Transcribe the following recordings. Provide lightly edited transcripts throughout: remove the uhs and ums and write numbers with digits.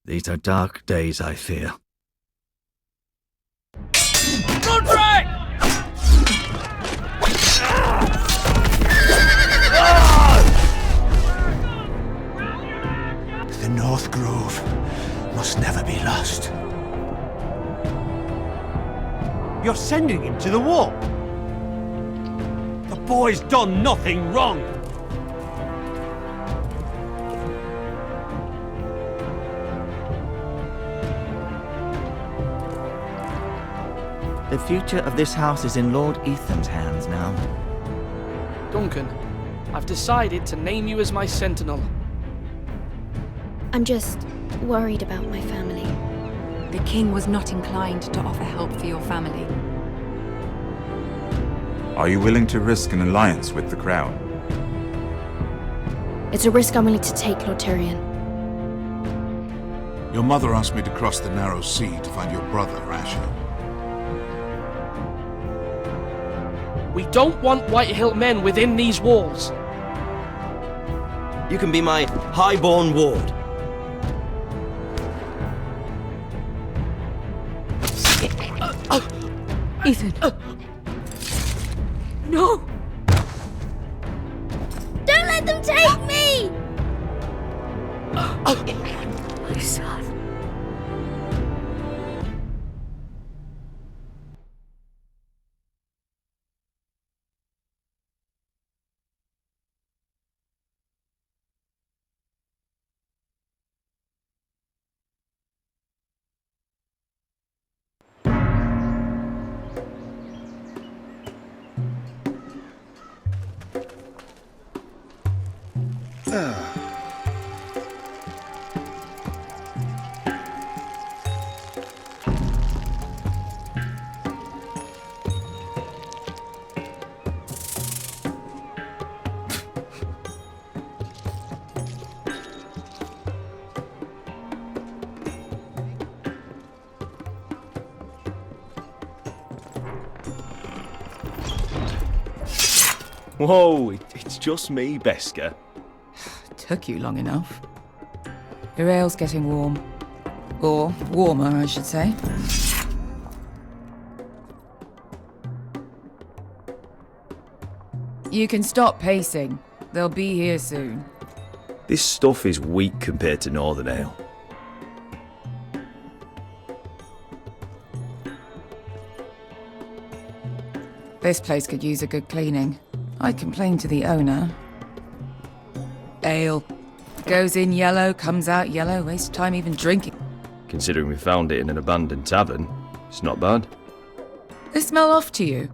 These are dark days, I fear. Roderick! The North Grove must never be lost. You're sending him to the war? The boy's done nothing wrong. The future of this house is in Lord Ethan's hands now. Duncan, I've decided to name you as my sentinel. I'm just worried about my family. The king was not inclined to offer help for your family. Are you willing to risk an alliance with the crown? It's a risk I'm willing to take, Lord Tyrion. Your mother asked me to cross the narrow sea to find your brother, Asher. We don't want Whitehill men within these walls. You can be my highborn ward. Ethan. No! Don't let them take me! My son. Whoa, it's just me, Beska. Took you long enough. Your ale's getting warm. Or warmer, I should say. You can stop pacing. They'll be here soon. This stuff is weak compared to Northern Ale. This place could use a good cleaning. I complained to the owner. Ale. Goes in yellow, comes out yellow, waste time even drinking. Considering we found it in an abandoned tavern, it's not bad. They smell off to you.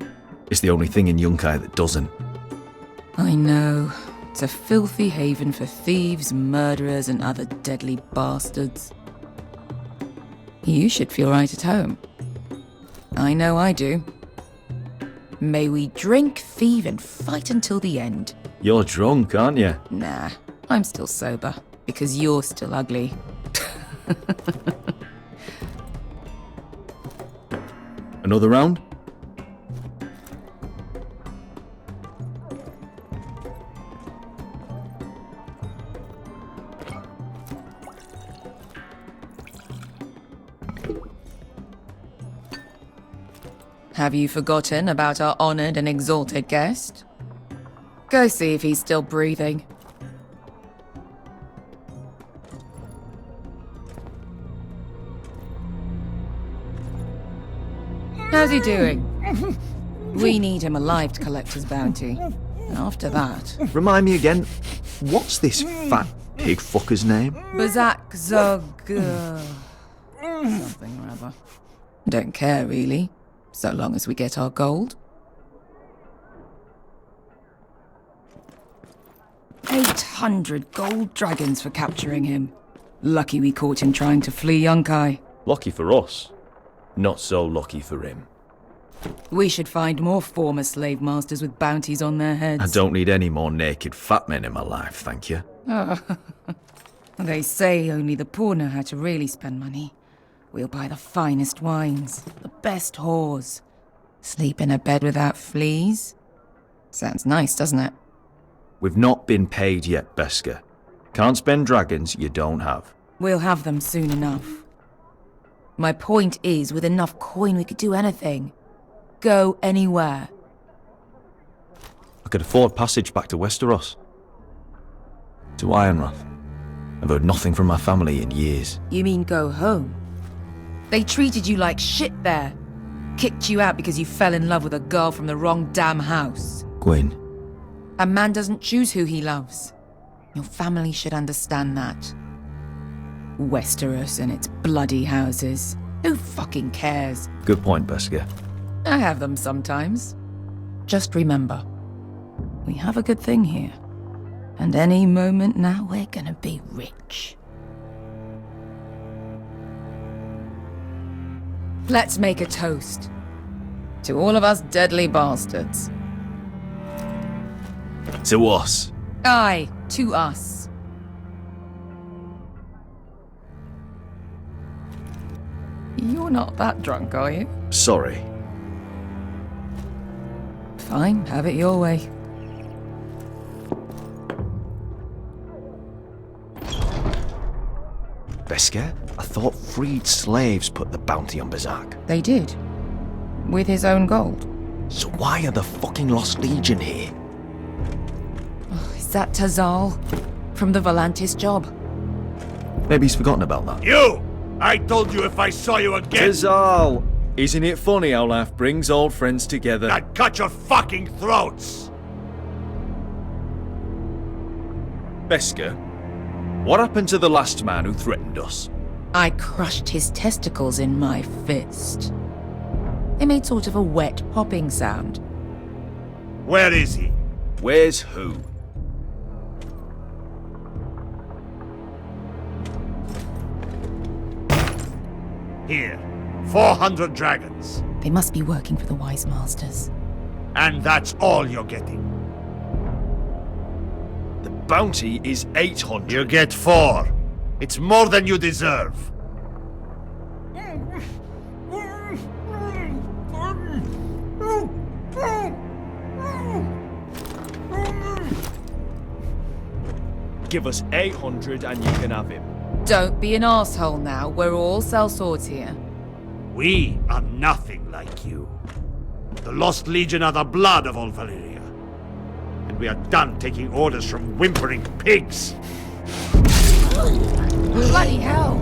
It's the only thing in Yunkai that doesn't. I know. It's a filthy haven for thieves, murderers, and other deadly bastards. You should feel right at home. I know I do. May we drink, thieve, and fight until the end. You're drunk, aren't you? Nah, I'm still sober, because you're still ugly. Another round? Have you forgotten about our honoured and exalted guest? Go see if he's still breathing. How's he doing? We need him alive to collect his bounty. After that... Remind me again, what's this fat pig fucker's name? Bazak Zog... something or other. Don't care, really. So long as we get our gold. 800 gold dragons for capturing him. Lucky we caught him trying to flee Yunkai. Lucky for us. Not so lucky for him. We should find more former slave masters with bounties on their heads. I don't need any more naked fat men in my life, thank you. They say only the poor know how to really spend money. We'll buy the finest wines, the best whores. Sleep in a bed without fleas. Sounds nice, doesn't it? We've not been paid yet, Beska. Can't spend dragons you don't have. We'll have them soon enough. My point is, with enough coin we could do anything. Go anywhere. I could afford passage back to Westeros. To Ironrath. I've heard nothing from my family in years. You mean go home? They treated you like shit there. Kicked you out because you fell in love with a girl from the wrong damn house. Gwyn. A man doesn't choose who he loves. Your family should understand that. Westeros and its bloody houses. Who fucking cares? Good point, Beskar. I have them sometimes. Just remember, we have a good thing here. And any moment now we're gonna be rich. Let's make a toast. To all of us deadly bastards. To us. Aye, to us. You're not that drunk, are you? Sorry. Fine, have it your way. Beskar? I thought freed slaves put the bounty on Berserk. They did. With his own gold. So why are the fucking Lost Legion here? Oh, is that Tazal? From the Volantis job? Maybe he's forgotten about that. You! I told you if I saw you again, Tazal! Isn't it funny how life brings old friends together? I'd cut your fucking throats! Beskar, what happened to the last man who threatened us? I crushed his testicles in my fist. They made sort of a wet popping sound. Where is he? Where's who? Here. 400 dragons. They must be working for the Wise Masters. And that's all you're getting. The bounty is 800. You get 4. It's more than you deserve. Give us 800 and you can have him. Don't be an asshole now. We're all sellswords here. We are nothing like you. The Lost Legion are the blood of all Valyria. And we are done taking orders from whimpering pigs. Bloody hell!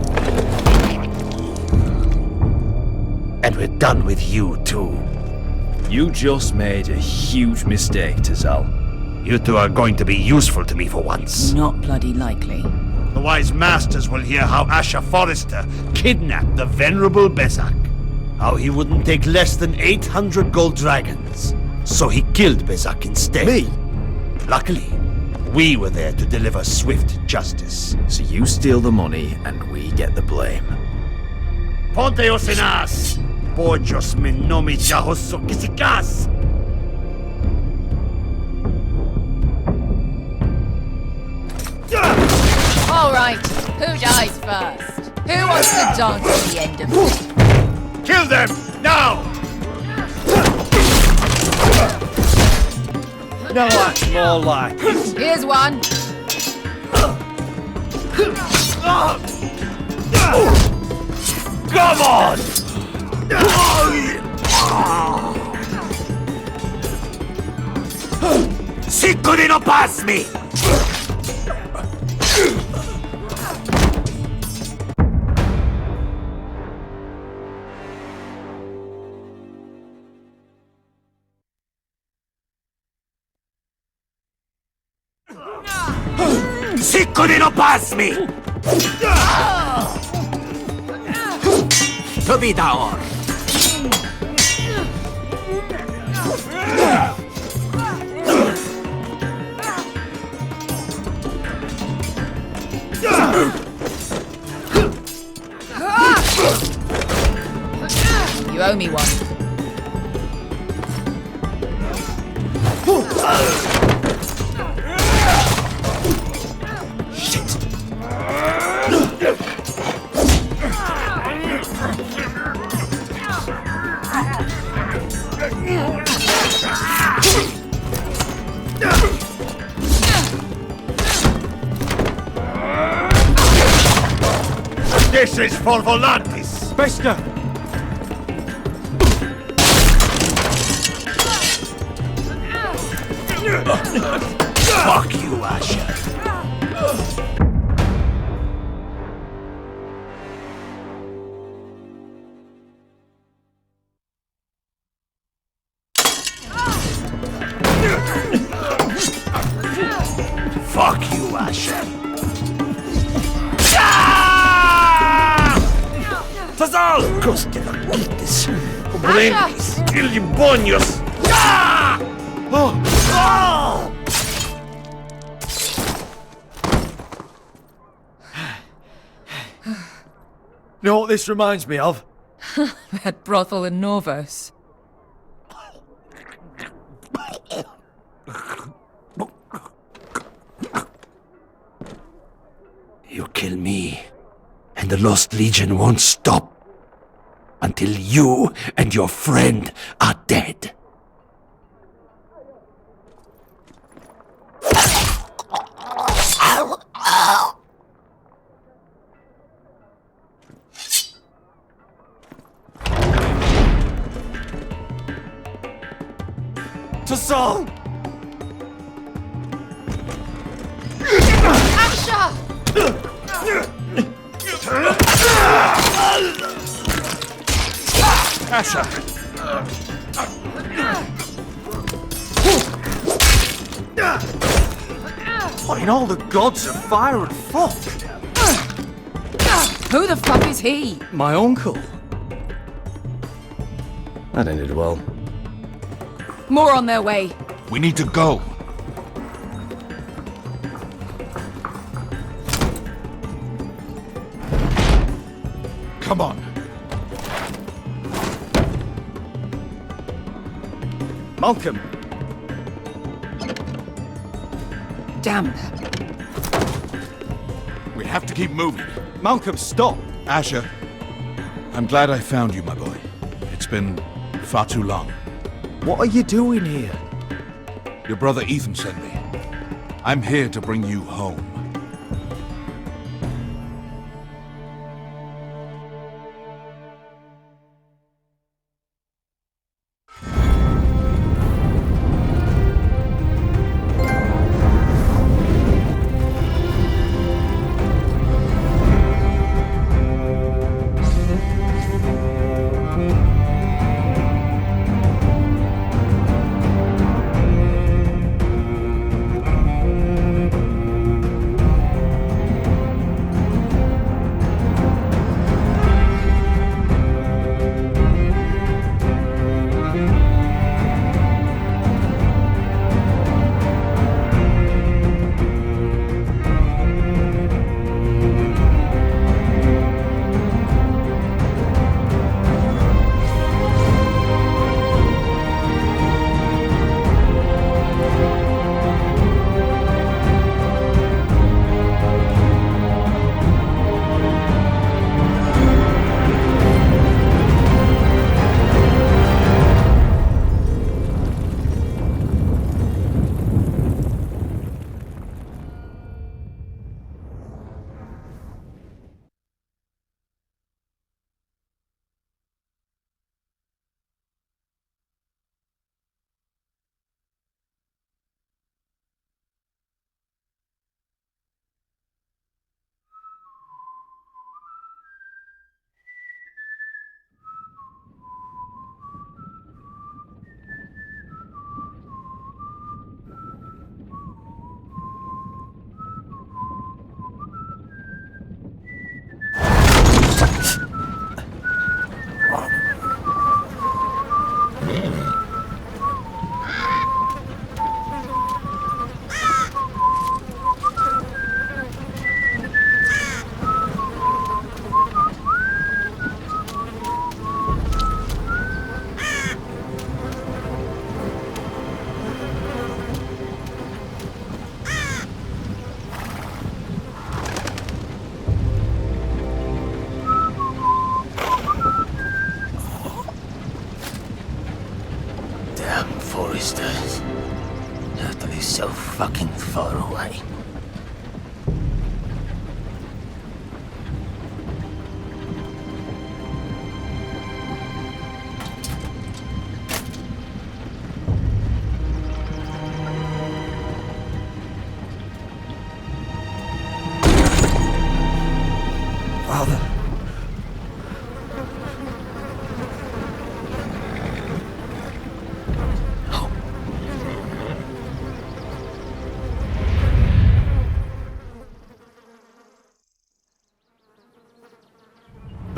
And we're done with you too. You just made a huge mistake, Tazal. You two are going to be useful to me for once. Not bloody likely. The Wise Masters will hear how Casa Forrester kidnapped the venerable Besak. How he wouldn't take less than 800 gold dragons. So he killed Besak instead. Me? Luckily, we were there to deliver swift justice. So you steal the money and we get the blame. Ponteos en as! Pojos me nomi jahoso kisikas! All right, who dies first? Who wants to dance at the end of it? Kill them! Now! No, that's more like it. Here's one. Come on! Cinco di no pass me! Cinco di no pass me! To be down. You owe me one. This is for Volantis! Bester! Fuck you, Asher! Fuck you, Asher! Tazal! Coste la quites! Brendis! Ilibonios! You know what this reminds me of? That brothel in Norvos. You kill me, and the Lost Legion won't stop until you and your friend are dead. Tazal! Asher! What in all the gods of fire and fuck? Who the fuck is he? My uncle. That ended well. More on their way. We need to go. Come on. Malcolm. Damn. We have to keep moving. Malcolm, stop. Asher, I'm glad I found you, my boy. It's been far too long. What are you doing here? Your brother Ethan sent me. I'm here to bring you home.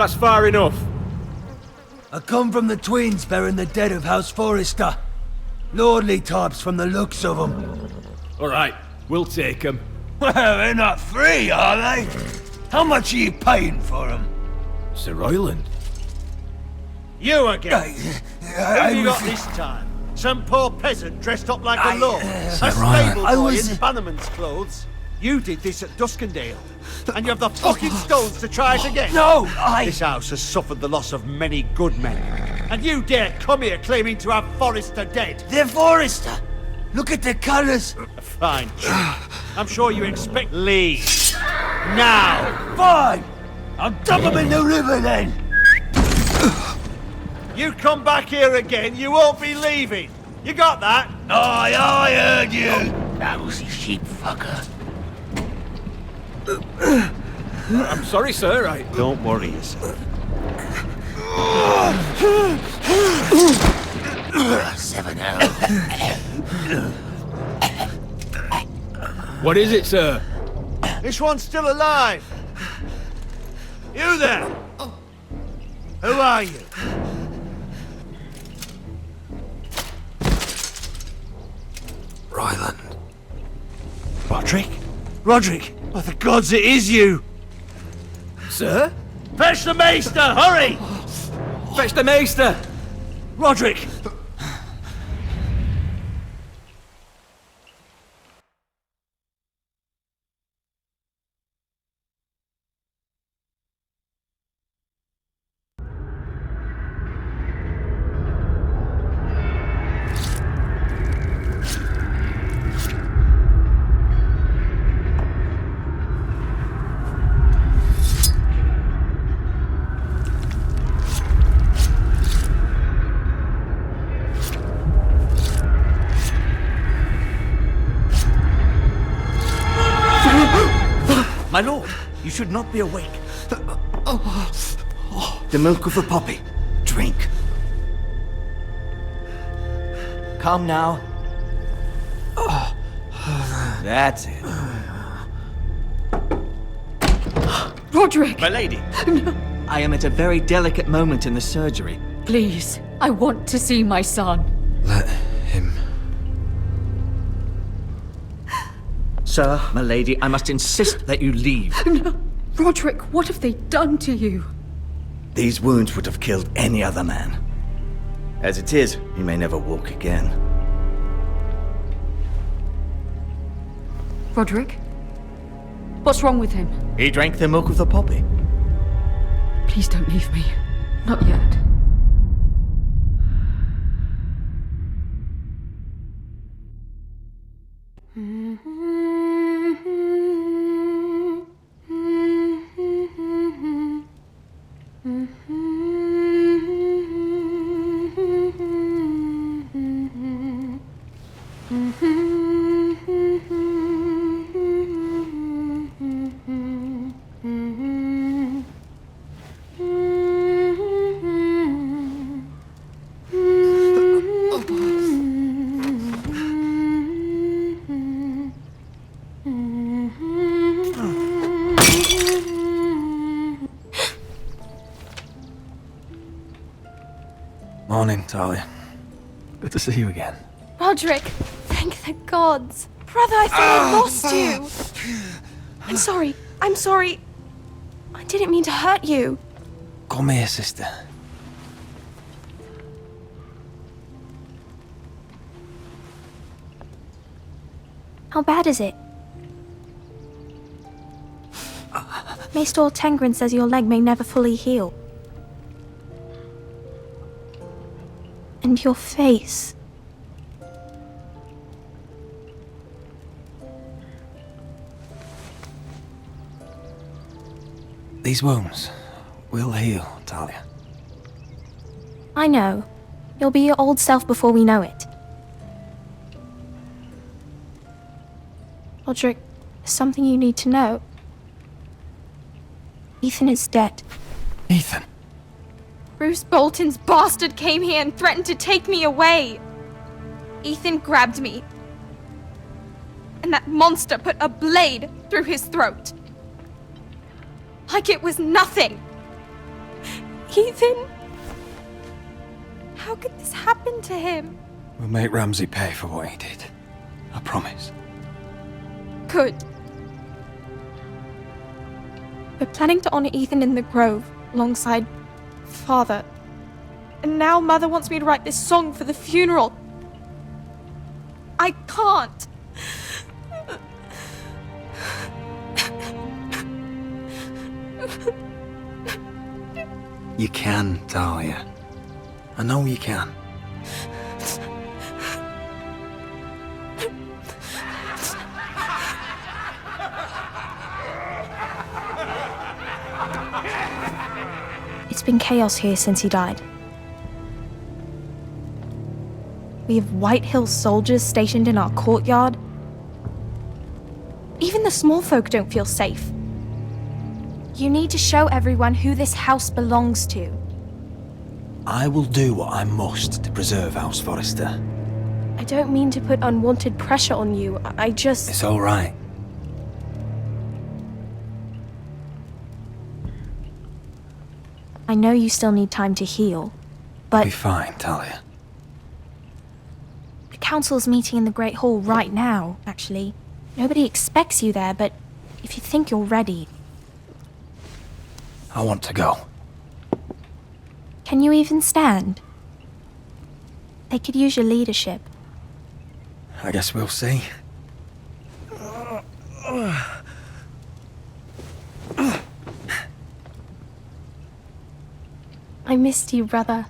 That's far enough. I come from the twins bearing the dead of House Forrester. Lordly types from the looks of them. All right, we'll take them. Well, they're not free, are they? How much are you paying for them? Sir Royland. You again. Who have you got this time? Some poor peasant dressed up like a lord. A stable boy in Bannerman's clothes. You did this at Duskendale. And you have the fucking stones to try it again. No, This house has suffered the loss of many good men. And you dare come here claiming to have Forrester dead. They're Forrester. Look at the colours. A fine trick. I'm sure you expect leave. Now! Fine. I'll dump them in the river then. You come back here again, you won't be leaving. You got that? Aye, I heard you. Lousy sheep fucker. I'm sorry, sir. Don't worry yourself. 7 What is it, sir? This one's still alive. You there? Who are you? Ryland. Roderick? By the gods, it is you! Sir? Fetch the maester, hurry! Fetch the maester! Roderick! My lord, you should not be awake. The milk of the poppy. Drink. Calm now. That's it. Roderick! My lady. No. I am at a very delicate moment in the surgery. Please, I want to see my son. Let him. Sir, my lady, I must insist that you leave. No. Roderick, what have they done to you? These wounds would have killed any other man. As it is, he may never walk again. Roderick? What's wrong with him? He drank the milk of the poppy. Please don't leave me. Not yet. Morning, Talia. Good to see you again. Roderick, thank the gods. Brother, I thought I lost you. I'm sorry. I didn't mean to hurt you. Come here, sister. How bad is it? Maester Tengrin says your leg may never fully heal. And your face. These wounds will heal, Talia. I know. You'll be your old self before we know it. Roderick, there's something you need to know. Ethan is dead. Ethan? Bruce Bolton's bastard came here and threatened to take me away. Ethan grabbed me. And that monster put a blade through his throat. Like it was nothing. Ethan! How could this happen to him? We'll make Ramsay pay for what he did. I promise. Good. We're planning to honor Ethan in the Grove, alongside Father. And now Mother wants me to write this song for the funeral. I can't. You can, Talia. I know you can. It's been chaos here since he died. We have White Hill soldiers stationed in our courtyard. Even the small folk don't feel safe. You need to show everyone who this house belongs to. I will do what I must to preserve House Forrester. I don't mean to put unwanted pressure on you. I just... It's all right. I know you still need time to heal, but... Be fine, Talia. The council's meeting in the Great Hall right now, actually. Nobody expects you there, but if you think you're ready... I want to go. Can you even stand? They could use your leadership. I guess we'll see. I missed you, brother.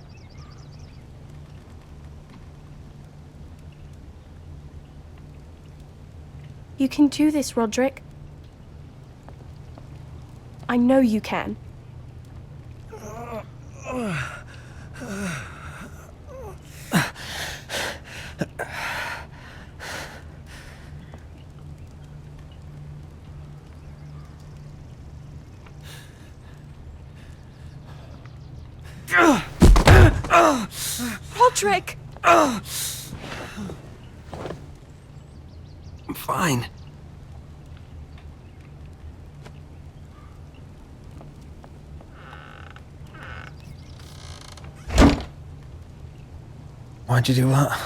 You can do this, Roderick. I know you can. Roderick! I'm fine. Why'd you do that?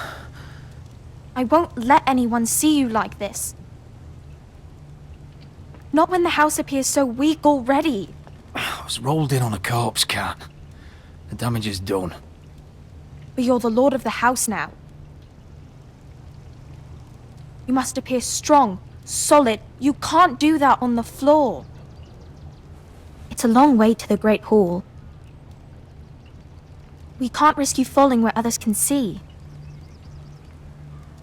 I won't let anyone see you like this. Not when the house appears so weak already. I was rolled in on a corpse cart. The damage is done. But you're the lord of the house now. You must appear strong, solid. You can't do that on the floor. It's a long way to the Great Hall. We can't risk you falling where others can see.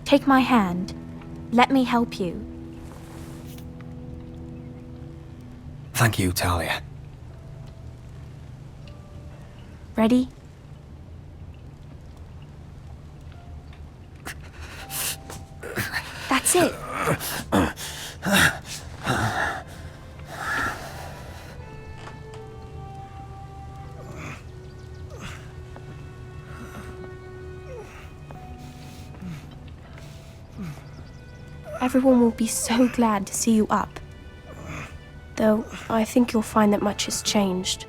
Take my hand. Let me help you. Thank you, Talia. Ready? That's it. Everyone will be so glad to see you up. Though, I think you'll find that much has changed.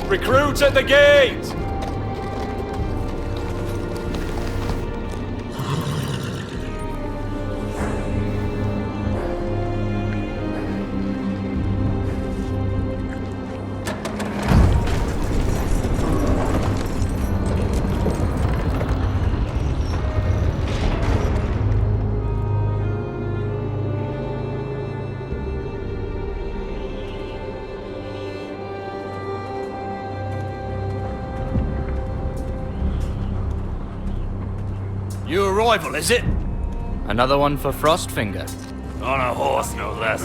Recruits at the gate! New arrival, is it? Another one for Frostfinger. On a horse, no less.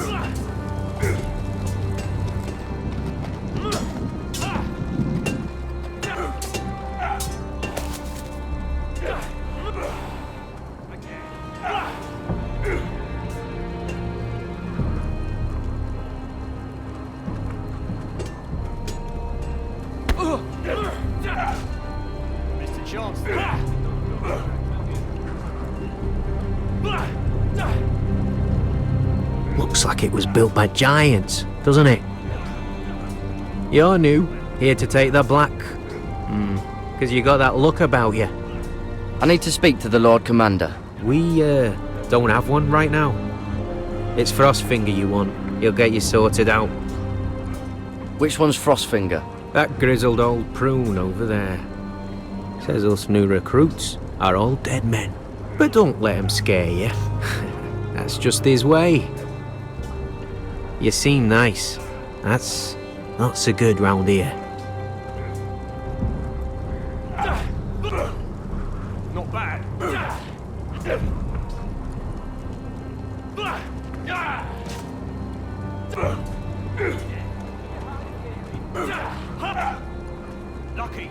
Mr. Chance. Looks like it was built by giants, doesn't it? You're new, here to take the black. Because you got that look about you. I need to speak to the Lord Commander. We, don't have one right now. It's Frostfinger you want. He'll get you sorted out. Which one's Frostfinger? That grizzled old prune over there. Says us new recruits are all dead men. But don't let him scare you. That's just his way. You seem nice. That's not so good round here. Not bad. Lucky.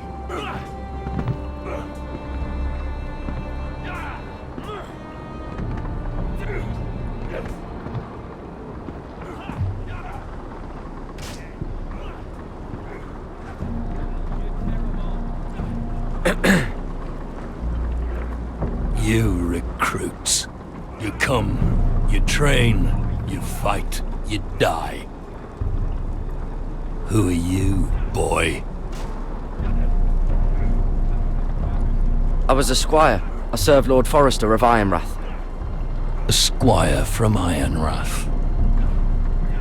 You recruits. You come, you train, you fight, you die. Who are you, boy? I was a squire. I served Lord Forrester of Ironrath. A squire from Ironrath.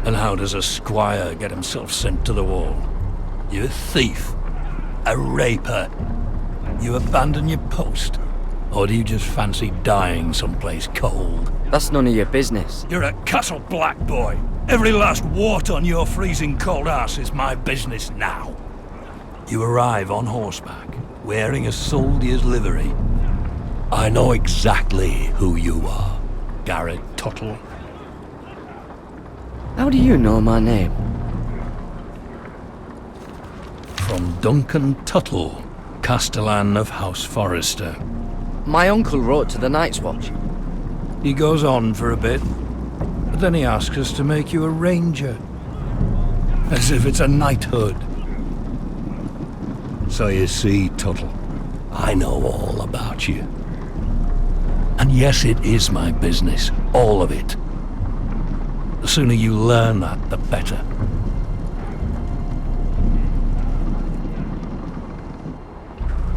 And how does a squire get himself sent to the wall? You a thief? A raper? You abandon your post? Or do you just fancy dying someplace cold? That's none of your business. You're a Castle Black boy. Every last wart on your freezing cold ass is my business now. You arrive on horseback, wearing a soldier's livery. I know exactly who you are, Garrett Tuttle. How do you know my name? From Duncan Tuttle, Castellan of House Forrester. My uncle wrote to the Night's Watch. He goes on for a bit, but then he asks us to make you a ranger. As if it's a knighthood. So you see, Tuttle, I know all about you. And yes, it is my business, all of it. The sooner you learn that, the better.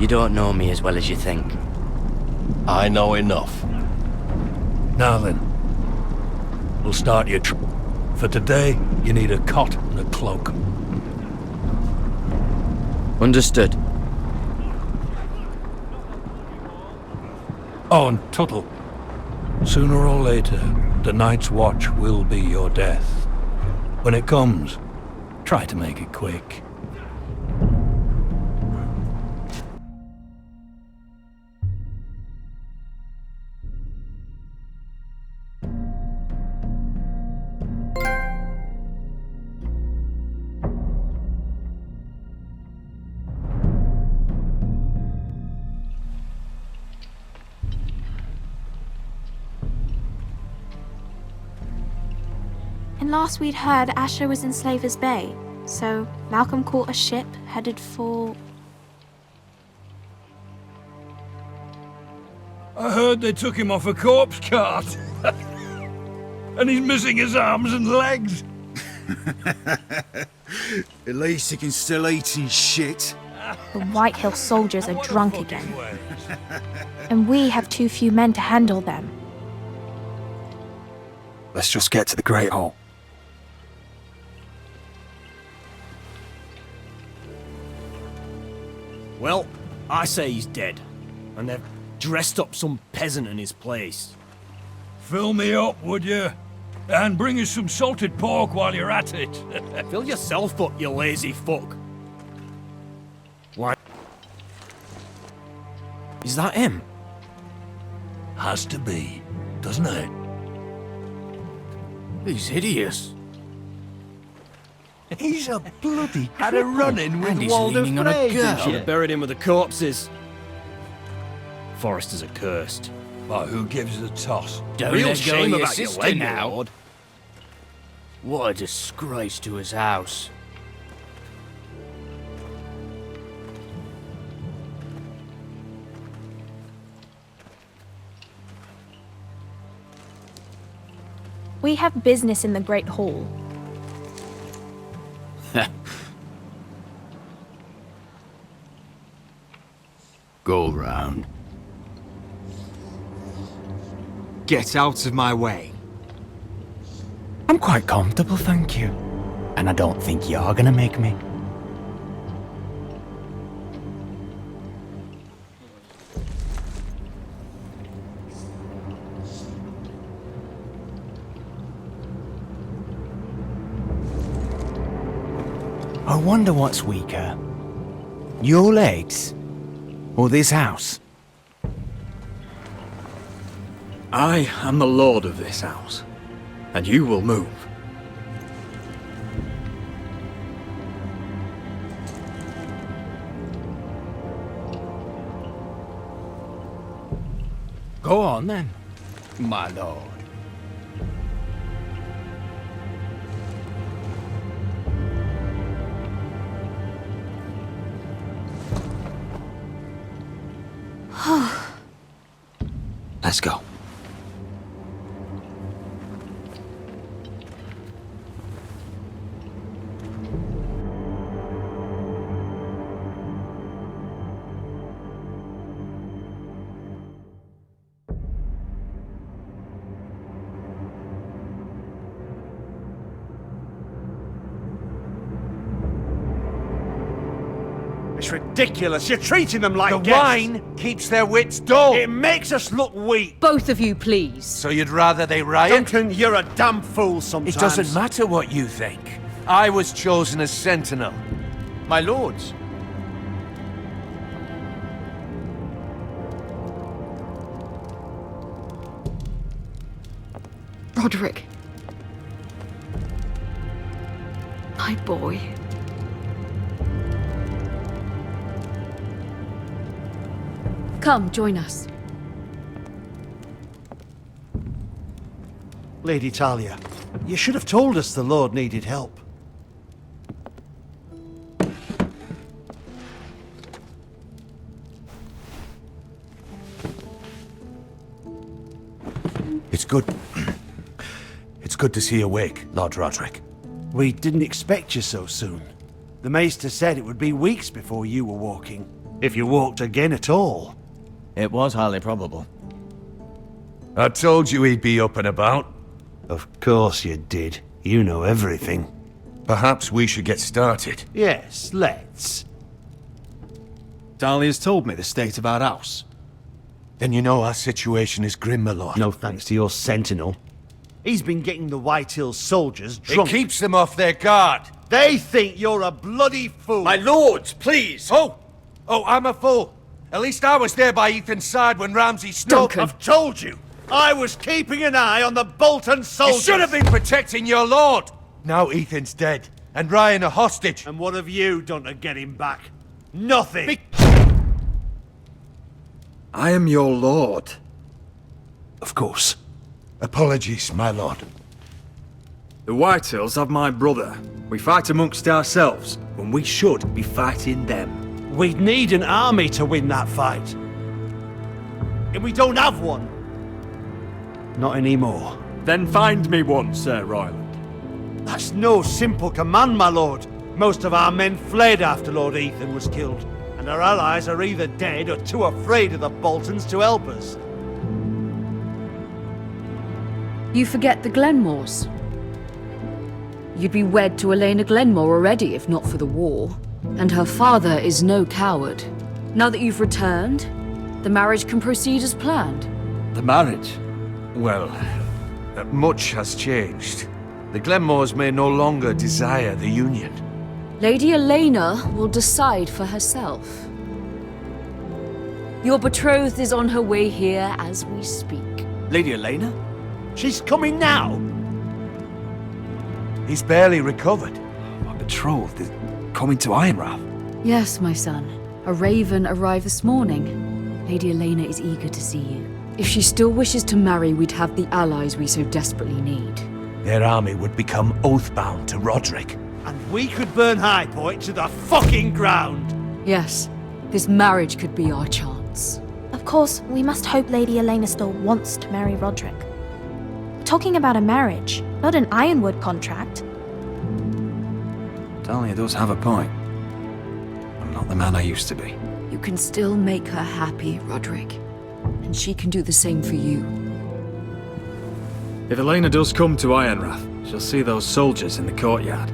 You don't know me as well as you think. I know enough. Now then, we'll start your trip. For today, you need a cot and a cloak. Understood. Oh, and Tuttle, sooner or later, the Night's Watch will be your death. When it comes, try to make it quick. And last we'd heard, Asher was in Slaver's Bay, so Malcolm caught a ship headed for... I heard they took him off a corpse cart. And he's missing his arms and legs. At least he can still eat and shit. The White Hill soldiers are drunk again. And we have too few men to handle them. Let's just get to the Great Hall. Well, I say he's dead. And they've dressed up some peasant in his place. Fill me up, would you? And bring us some salted pork while you're at it. Fill yourself up, you lazy fuck. Why? Is that him? has to be, doesn't it? He's hideous. He's a bloody had a run-in with And he's Walder leaning on a Frey, girl. didn't you? Buried him with the corpses. Forresters are cursed. But who gives a toss? Don't Real let go shame of your about your sister leg, now. Lord. What a disgrace to his house. We have business in the Great Hall. Go round. Get out of my way. I'm quite comfortable, thank you. And I don't think you're gonna make me. I wonder what's weaker. Your legs? Or this house? I am the lord of this house, and you will move. Go on then, my lord. Let's go. It's ridiculous. You're treating them like The guests. wine keeps their wits dull. It makes us look weak. Both of you, please. So you'd rather they riot? Duncan, you're a damn fool sometimes. It doesn't matter what you think. I was chosen as sentinel. My lords. Roderick. My boy. Come, join us. Lady Talia, you should have told us the Lord needed help. It's good. It's good to see you awake, Lord Roderick. We didn't expect you so soon. The Maester said it would be weeks before you were walking, if you walked again at all. It was highly probable. I told you he'd be up and about. Of course you did. You know everything. Perhaps we should get started. Yes, let's. Dahlia's told me the state of our house. Then you know our situation is grim, my lord. No thanks to your sentinel. He's been getting the White Hills soldiers drunk. It keeps them off their guard. They think you're a bloody fool. My lords, please! Oh, I'm a fool. At least I was there by Ethan's side when Ramsay stopped. I've told you. I was keeping an eye on the Bolton soldiers. You should have been protecting your lord. Now Ethan's dead, and Ryan a hostage. And what have you done to get him back? Nothing. I am your lord. Of course. Apologies, my lord. The Whitehills have my brother. We fight amongst ourselves when we should be fighting them. We'd need an army to win that fight. And we don't have one. Not anymore. Then find me one, Sir Royland. That's no simple command, my lord. Most of our men fled after Lord Ethan was killed, and our allies are either dead or too afraid of the Boltons to help us. You forget the Glenmores. You'd be wed to Elena Glenmore already if not for the war. And her father is no coward. Now that you've returned, the marriage can proceed as planned. The marriage? Well, much has changed. The Glenmores may no longer desire the union. Lady Elena will decide for herself. Your betrothed is on her way here as we speak. Lady Elena? She's coming now. He's barely recovered. My betrothed is coming to Ironrath. Yes, my son. A raven arrived this morning. Lady Elena is eager to see you. If she still wishes to marry, we'd have the allies we so desperately need. Their army would become oath-bound to Roderick. And we could burn High Point to the fucking ground. Yes, this marriage could be our chance. Of course, we must hope Lady Elena still wants to marry Roderick. We're talking about a marriage, not an Ironwood contract. Dahlia does have a point. I'm not the man I used to be. You can still make her happy, Roderick. And she can do the same for you. If Elena does come to Ironrath, she'll see those soldiers in the courtyard.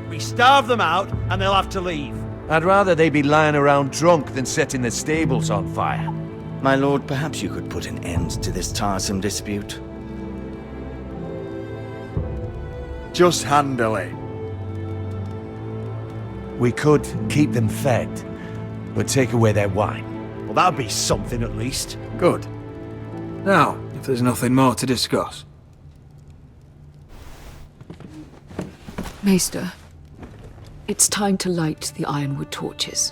We starve them out and they'll have to leave. I'd rather they be lying around drunk than setting the stables on fire. My lord, perhaps you could put an end to this tiresome dispute. Just handle it. We could keep them fed, but take away their wine. Well, that'd be something at least. Good. Now, if there's nothing more to discuss. Maester, it's time to light the ironwood torches.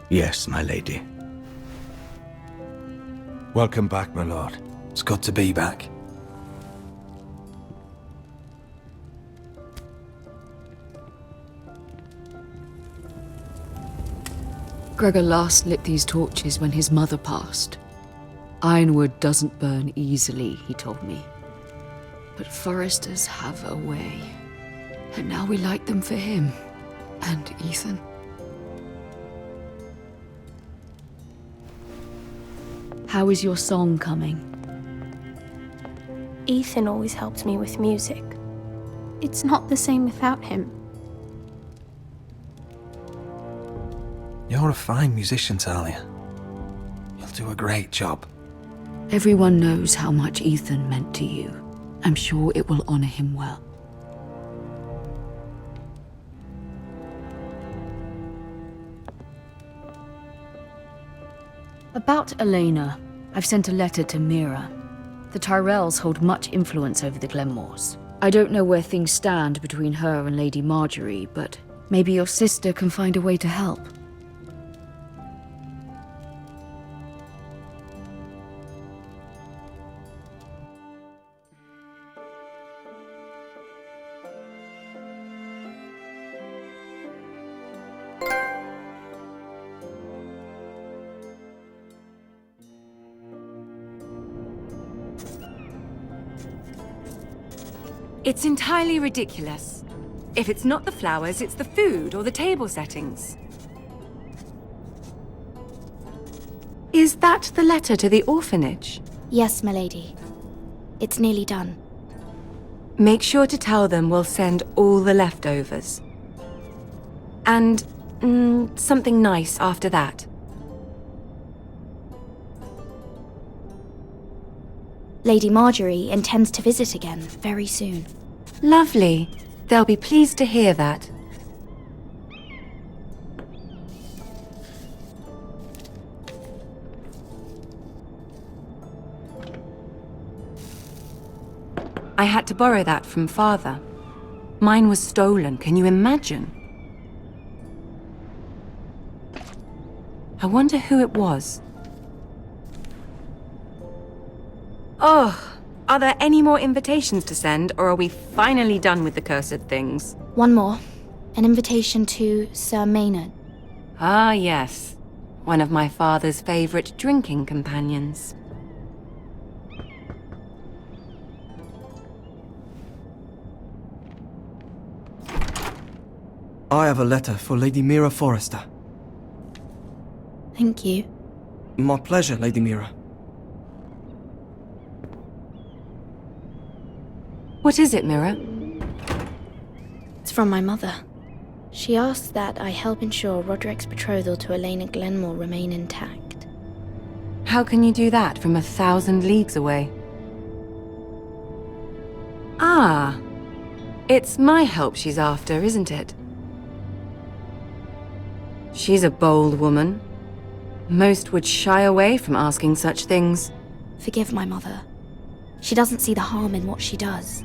Yes, my lady. Welcome back, my lord. It's good to be back. Gregor last lit these torches when his mother passed. Ironwood doesn't burn easily, he told me. But foresters have a way. And now we light them for him. And Ethan. How is your song coming? Ethan always helps me with music. It's not the same without him. You're a fine musician, Talia. You'll do a great job. Everyone knows how much Ethan meant to you. I'm sure it will honor him well. About Elena, I've sent a letter to Mira. The Tyrells hold much influence over the Glenmores. I don't know where things stand between her and Lady Marjorie, but maybe your sister can find a way to help. It's entirely ridiculous. If it's not the flowers, it's the food or the table settings. Is that the letter to the orphanage? Yes, my lady. It's nearly done. Make sure to tell them we'll send all the leftovers. And something nice after that. Lady Marjorie intends to visit again very soon. Lovely. They'll be pleased to hear that. I had to borrow that from Father. Mine was stolen, can you imagine? I wonder who it was. Oh, are there any more invitations to send, or are we finally done with the cursed things? One more. An invitation to Sir Maynard. Ah, yes. One of my father's favorite drinking companions. I have a letter for Lady Mira Forrester. Thank you. My pleasure, Lady Mira. What is it, Mira? It's from my mother. She asks that I help ensure Roderick's betrothal to Elena Glenmore remain intact. How can you do that from 1,000 leagues away? Ah, it's my help she's after, isn't it? She's a bold woman. Most would shy away from asking such things. Forgive my mother. She doesn't see the harm in what she does.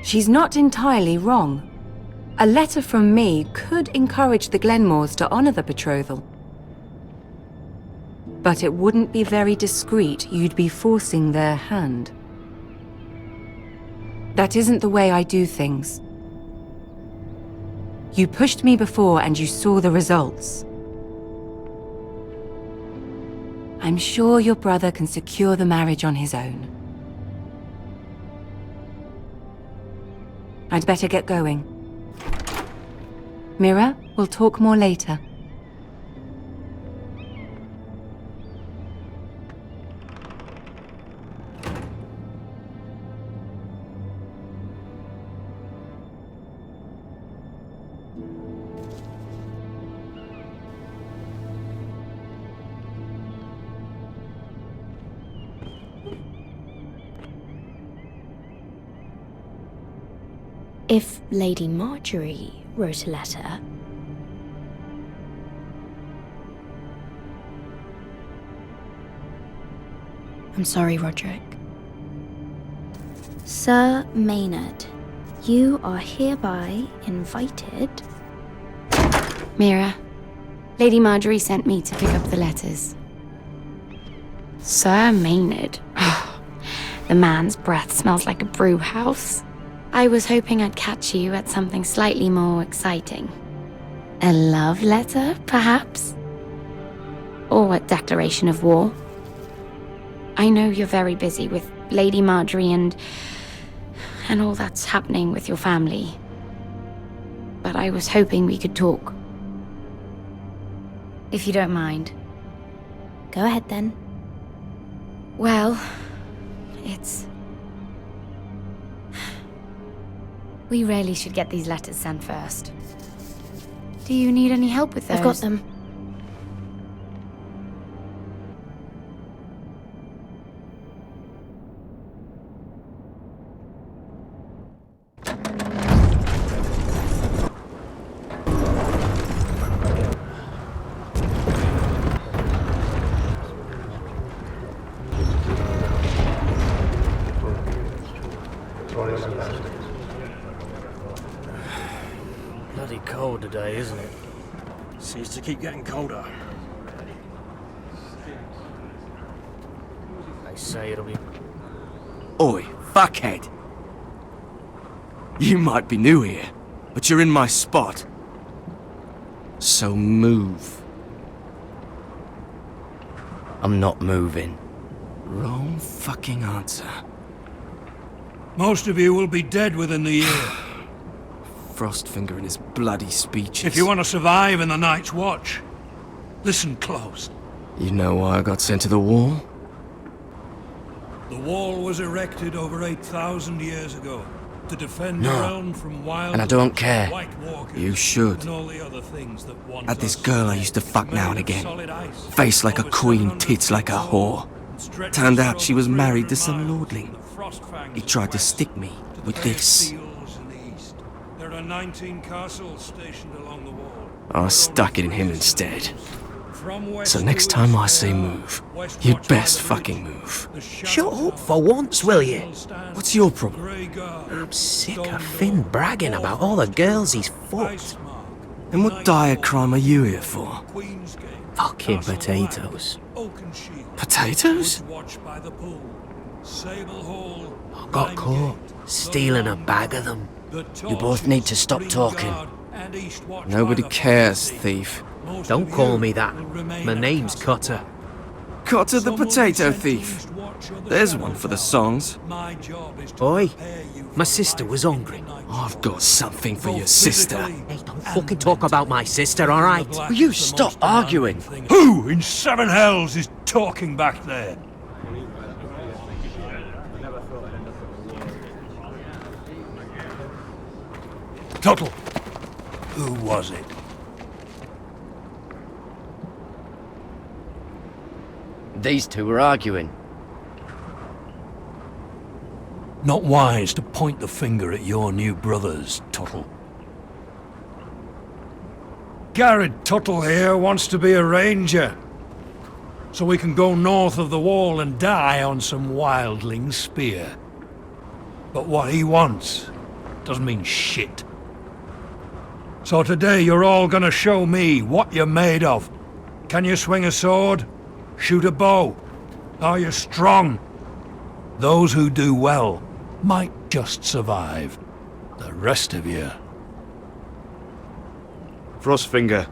She's not entirely wrong. A letter from me could encourage the Glenmores to honor the betrothal. But it wouldn't be very discreet. You'd be forcing their hand. That isn't the way I do things. You pushed me before and you saw the results. I'm sure your brother can secure the marriage on his own. I'd better get going. Mira, we'll talk more later. If Lady Marjorie wrote a letter... I'm sorry, Roderick. Sir Maynard, you are hereby invited... Mira, Lady Marjorie sent me to pick up the letters. Sir Maynard. The man's breath smells like a brew house. I was hoping I'd catch you at something slightly more exciting. A love letter, perhaps? Or a declaration of war? I know you're very busy with Lady Marjorie and all that's happening with your family. But I was hoping we could talk. If you don't mind. Go ahead then. Well, it's... We really should get these letters sent first. Do you need any help with those? I've got them. Bloody cold today, isn't it? Seems to keep getting colder. They say it'll be... Oi, fuckhead! You might be new here, but you're in my spot. So move. I'm not moving. Wrong fucking answer. Most of you will be dead within the year. Frostfinger and his bloody speeches. If you want to survive in the Night's Watch, listen close. You know why I got sent to the wall? The wall was erected over 8,000 years ago to defend the realm from wild and I don't care. White Walkers, you should. and all the other things that want Had this us girl I used to fuck now and again. solid ice, Face like a queen, tits like a whore. Turned out she was married to some lordling. He tried to stick me with this. There are 19 castles stationed along the wall. I stuck it in him instead. So next time I say move, you'd best fucking move. Shut up for once, will you? What's your problem? I'm sick of Finn bragging about all the girls he's fucked. And what dire crime are you here for? Fucking potatoes. Potatoes? I got caught stealing a bag of them. You both need to stop talking. Nobody cares, thief. Don't call me that. My name's Cutter. Cutter the potato thief. There's one for the songs. Oi, my sister was hungry. I've got something for your sister. Hey, don't fucking talk about my sister, alright? Will you stop arguing? Who in seven hells is talking back there? Tuttle, who was it? These two were arguing. Not wise to point the finger at your new brothers, Tuttle. Garrett Tuttle here wants to be a ranger. So we can go north of the wall and die on some wildling spear. But what he wants doesn't mean shit. So today you're all gonna show me what you're made of. Can you swing a sword? Shoot a bow? Are you strong? Those who do well might just survive. The rest of you... Frostfinger.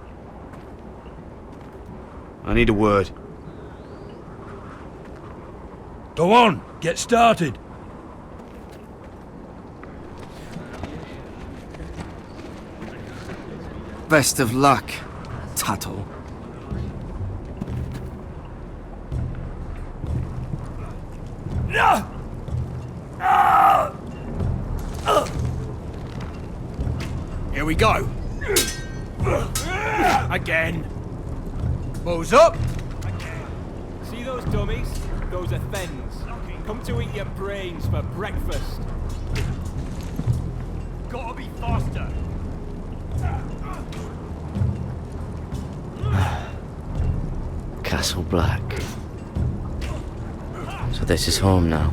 I need a word. Go on, get started. Best of luck, Tuttle. Here we go. Again. Bows up. See those dummies? Those are thens. Come to eat your brains for breakfast. Gotta be faster. Castle Black. So this is home now.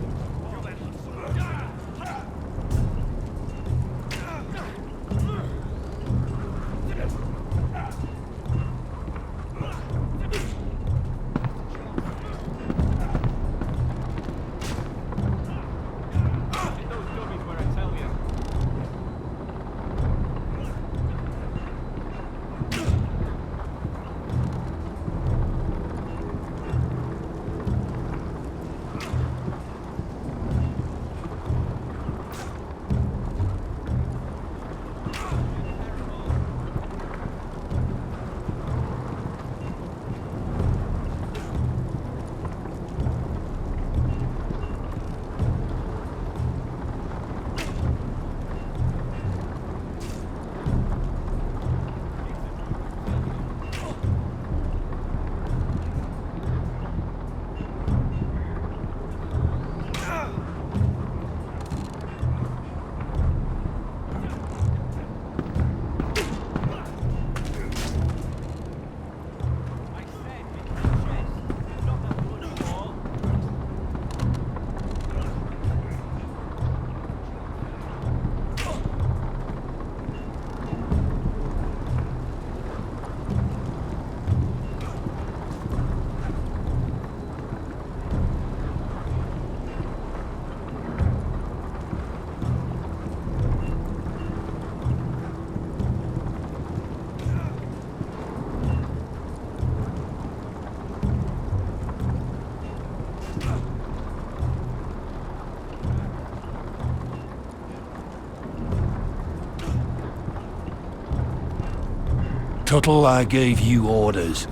Tuttle, I gave you orders.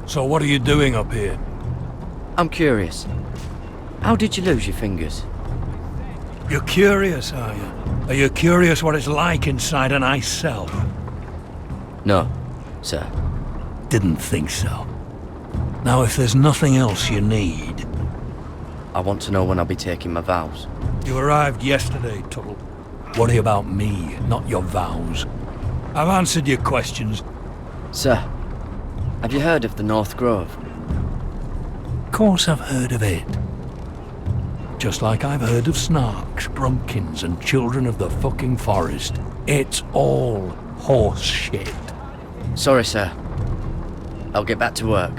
So what are you doing up here? I'm curious. How did you lose your fingers? You're curious, are you? Are you curious what it's like inside an ice cell? No, sir. Didn't think so. Now, if there's nothing else you need... I want to know when I'll be taking my vows. You arrived yesterday, Tuttle. Worry about me, not your vows. I've answered your questions. Sir, have you heard of the North Grove? Of course I've heard of it. Just like I've heard of Snarks, Brumpkins, and Children of the fucking Forest. It's all horse shit. Sorry, sir. I'll get back to work.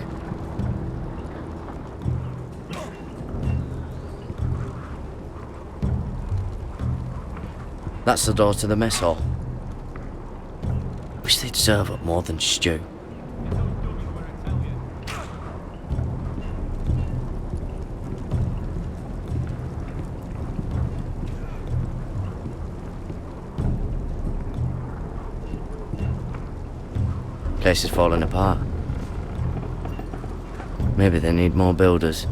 That's the door to the mess hall. Wish they'd serve up more than stew. Place is falling apart. Maybe they need more builders.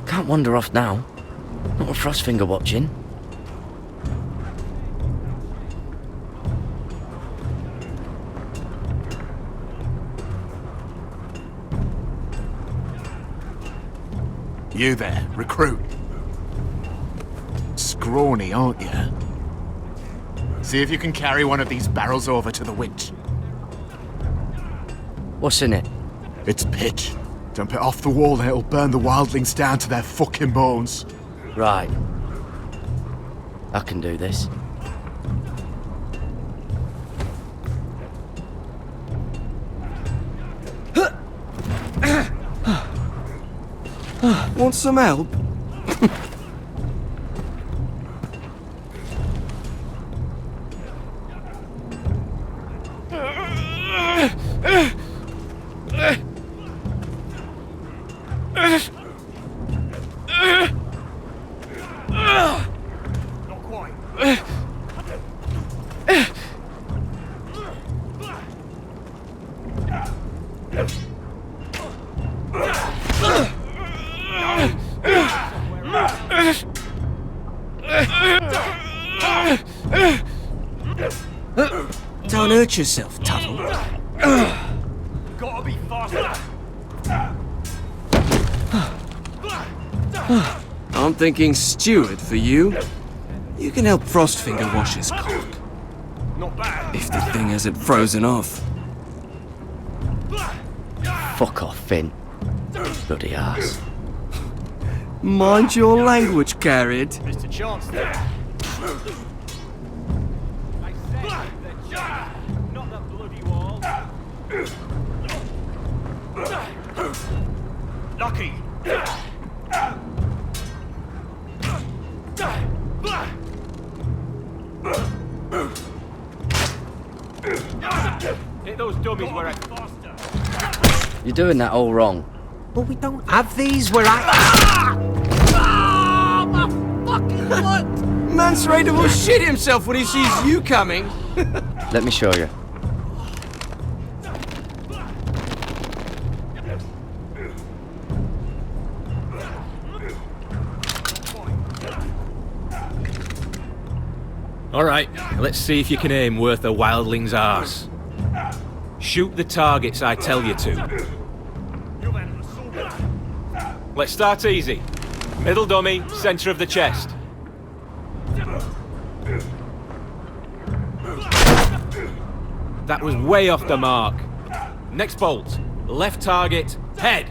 Can't wander off now. Not with Frostfinger watching. You there, recruit. Scrawny, aren't you? See if you can carry one of these barrels over to the witch. What's in it? It's pitch. Dump it off the wall and it'll burn the wildlings down to their fucking bones. Right. I can do this. Want some help? Don't hurt yourself, Tuttle. Gotta be faster. I'm thinking steward for you. You can help Frostfinger wash his cock. Not bad. If the thing hasn't frozen off. Fuck off, Finn. Bloody ass. Mind your language, Carried. Mr. Chance there. I said the chance, not the bloody wall. Lucky. Hit those dummies where I faster. You're doing that all wrong. Well, we don't have these where I... My fucking foot! Mance Raider will shit himself when he sees you coming. Let me show you. Alright, let's see if you can aim worth a wildling's arse. Shoot the targets I tell you to. Let's start easy. Middle dummy, centre of the chest. That was way off the mark. Next bolt. Left target, head.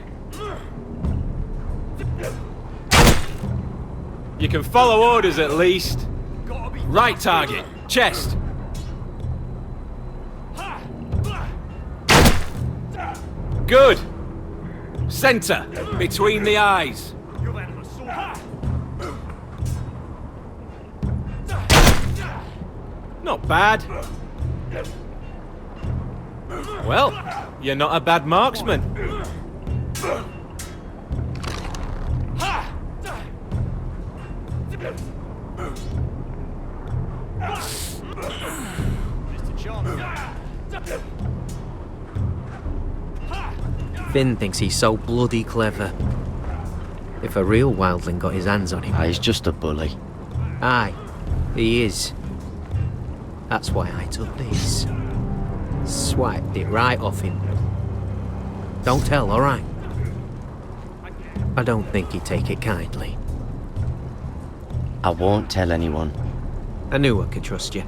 You can follow orders at least. Right target, chest. Good. Center, between the eyes. Not bad. Well, you're not a bad marksman. Finn thinks he's so bloody clever. If a real wildling got his hands on him... He's just a bully. Aye, he is. That's why I took this. Swiped it right off him. Don't tell, alright? I don't think he'd take it kindly. I won't tell anyone. I knew I could trust you.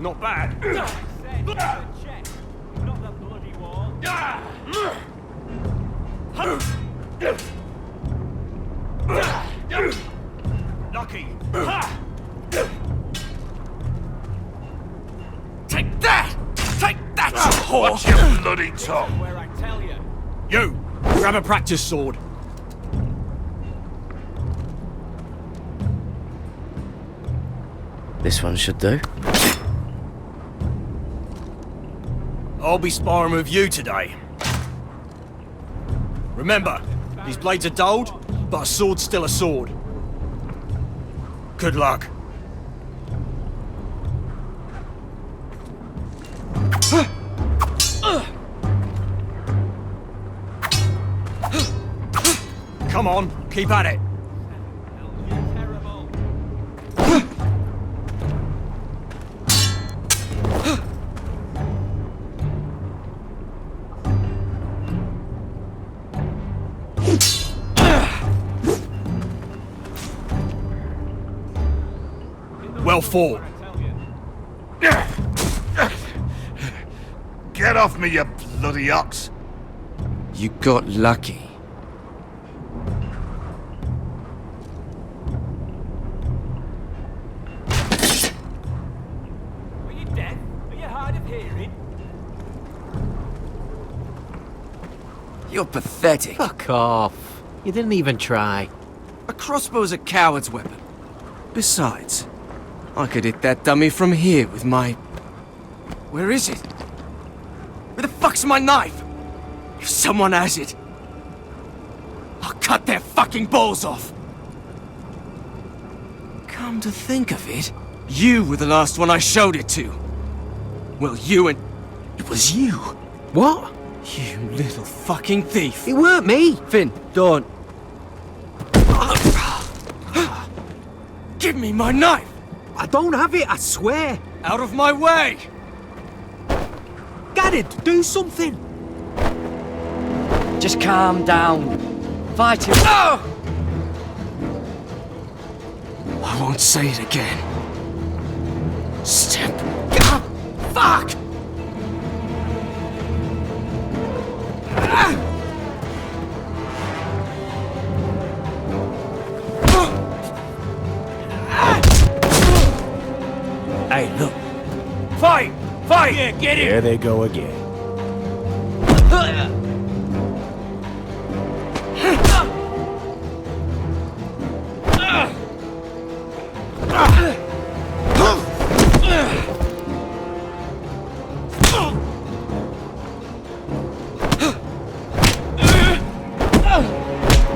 Not bad. Lucky. Take that! Take that, you whore! Watch your bloody tongue. Where I tell you. You, grab a practice sword. This one should do. I'll be sparring with you today. Remember, these blades are dulled, but a sword's still a sword. Good luck. Come on, keep at it. Well fought. Get off me, you bloody ox. You got lucky. Are you deaf? Are you hard of hearing? You're pathetic. Fuck off. You didn't even try. A crossbow's a coward's weapon. Besides, I could hit that dummy from here with my... Where is it? Where the fuck's my knife? If someone has it, I'll cut their fucking balls off. Come to think of it, you were the last one I showed it to. Well, you and... It was you. What? You little fucking thief. It weren't me. Finn, don't. Give me my knife! I don't have it, I swear. Out of my way! Garrett, do something. Just calm down. Fight him. Oh! I won't say it again. Step up! Fuck! Hey, look. Fight! Fight! Yeah, get it! There they go again.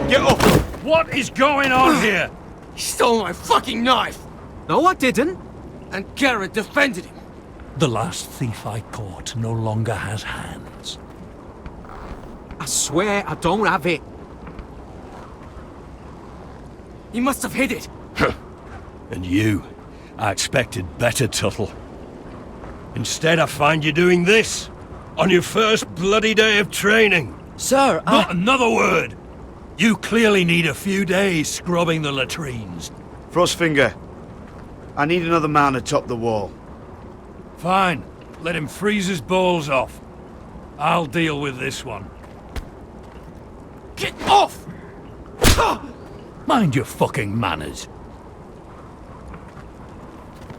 Get off! What is going on here? He stole my fucking knife! No, I didn't. And Garrett defended him. The last thief I caught no longer has hands. I swear I don't have it. He must have hid it. And you, I expected better, Tuttle. Instead, I find you doing this on your first bloody day of training. Sir, Not another word. You clearly need a few days scrubbing the latrines. Frostfinger, I need another man atop the wall. Fine. Let him freeze his balls off. I'll deal with this one. Get off! Mind your fucking manners.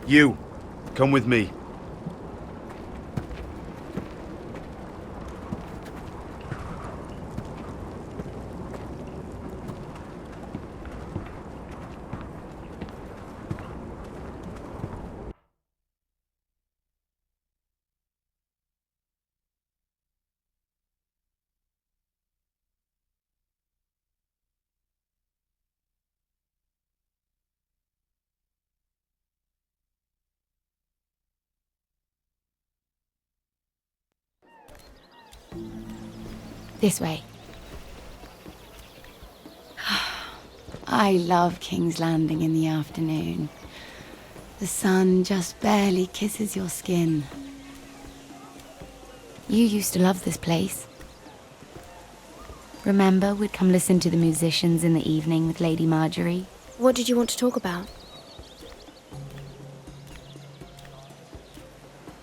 You, come with me. This way. I love King's Landing in the afternoon. The sun just barely kisses your skin. You used to love this place. Remember, we'd come listen to the musicians in the evening with Lady Marjorie? What did you want to talk about?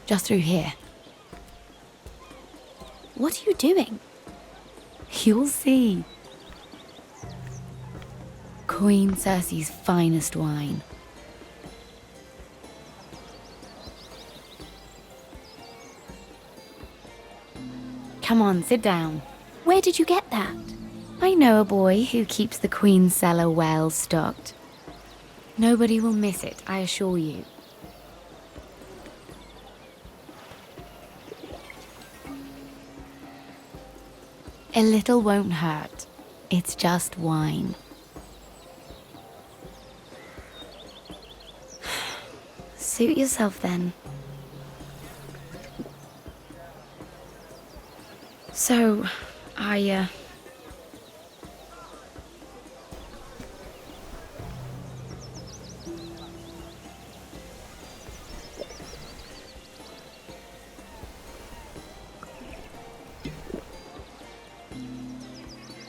Just through here. What are you doing? You'll see. Queen Cersei's finest wine. Come on, sit down. Where did you get that? I know a boy who keeps the Queen's cellar well stocked. Nobody will miss it, I assure you. A little won't hurt. It's just wine. Suit yourself then. So,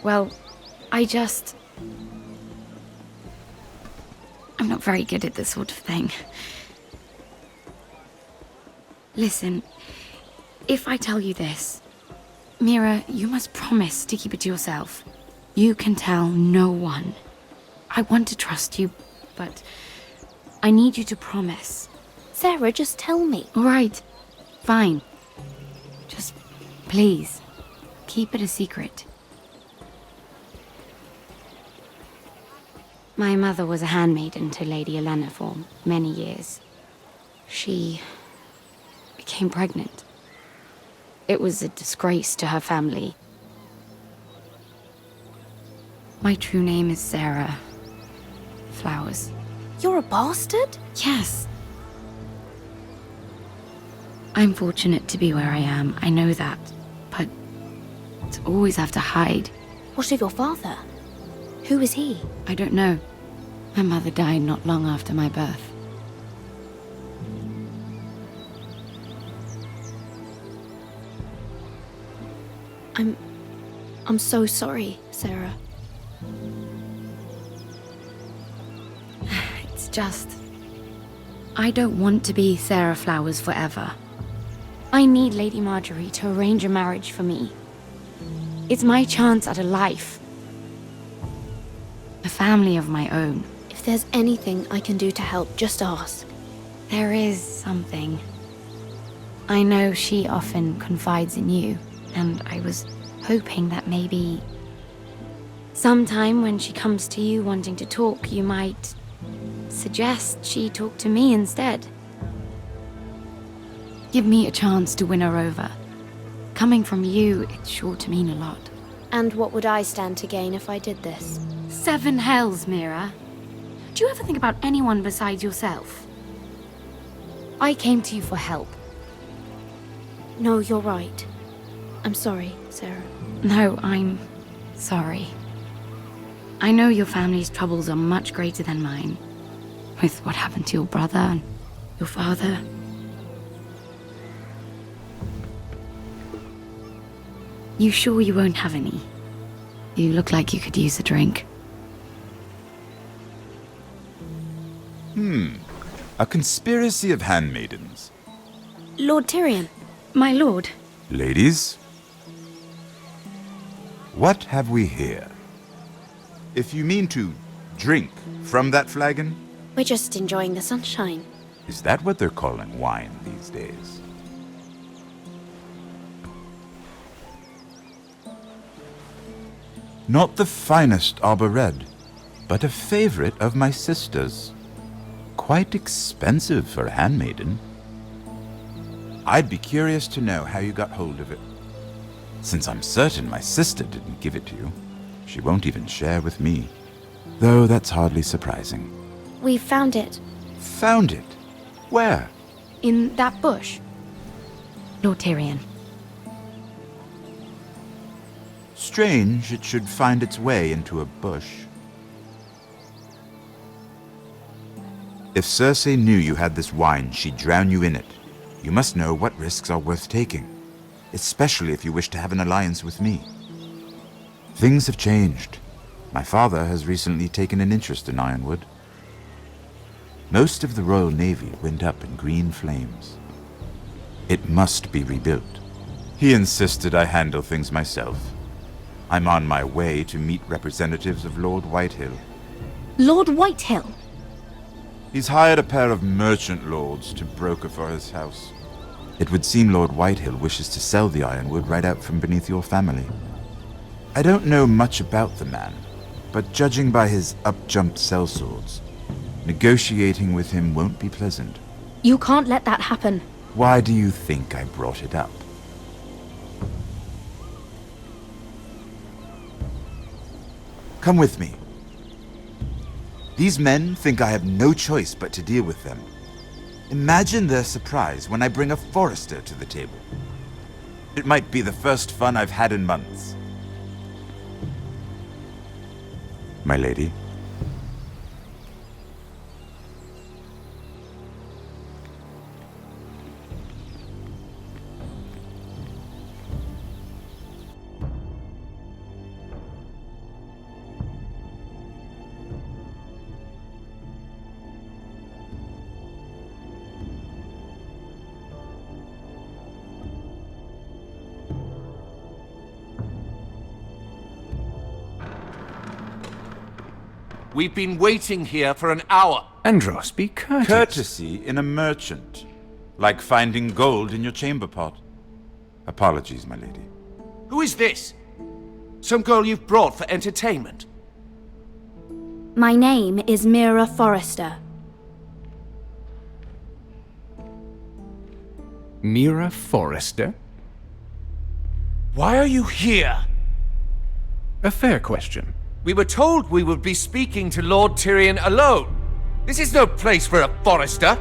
Well, I'm not very good at this sort of thing. Listen, if I tell you this, Mira, you must promise to keep it to yourself. You can tell no one. I want to trust you, but I need you to promise. Sarah, just tell me. All right, fine. Just please, keep it a secret. My mother was a handmaiden to Lady Olenna for many years. She became pregnant. It was a disgrace to her family. My true name is Sarah Flowers. You're a bastard? Yes. I'm fortunate to be where I am, I know that. But to always have to hide. What of your father? Who is he? I don't know. My mother died not long after my birth. I'm so sorry, Sarah. It's just... I don't want to be Sarah Flowers forever. I need Lady Marjorie to arrange a marriage for me. It's my chance at a life. A family of my own. If there's anything I can do to help, just ask. There is something. I know she often confides in you, and I was hoping that maybe sometime when she comes to you wanting to talk, you might suggest she talk to me instead. Give me a chance to win her over. Coming from you, it's sure to mean a lot. And what would I stand to gain if I did this? 7 hells, Mira. Do you ever think about anyone besides yourself? I came to you for help. No, you're right. I'm sorry, Sarah. No, I'm sorry. I know your family's troubles are much greater than mine. With what happened to your brother and your father. You sure you won't have any? You look like you could use a drink. A conspiracy of handmaidens. Lord Tyrion. My lord. Ladies, what have we here? If you mean to drink from that flagon, We're just enjoying the sunshine. is that what they're calling wine these days? Not the finest arbor red, but a favorite of my sister's. Quite expensive for a handmaiden. I'd be curious to know how you got hold of it. Since I'm certain my sister didn't give it to you, she won't even share with me. Though that's hardly surprising. We found it. Found it? Where? In that bush. Lord Tyrion. Strange it should find its way into a bush. If Cersei knew you had this wine, she'd drown you in it. You must know what risks are worth taking, especially if you wish to have an alliance with me. Things have changed. My father has recently taken an interest in Ironwood. Most of the Royal Navy went up in green flames. It must be rebuilt. He insisted I handle things myself. I'm on my way to meet representatives of Lord Whitehill. Lord Whitehill? He's hired a pair of merchant lords to broker for his house. It would seem Lord Whitehill wishes to sell the ironwood right out from beneath your family. I don't know much about the man, but judging by his up-jumped sellswords, negotiating with him won't be pleasant. You can't let that happen. Why do you think I brought it up? Come with me. These men think I have no choice but to deal with them. Imagine their surprise when I bring a Forrester to the table. It might be the first fun I've had in months. My lady. We've been waiting here for an hour. Andros, be courteous. Courtesy in a merchant. Like finding gold in your chamber pot. Apologies, my lady. Who is this? Some girl you've brought for entertainment? My name is Mira Forrester. Mira Forrester? Why are you here? A fair question. We were told we would be speaking to Lord Tyrion alone. This is no place for a Forrester.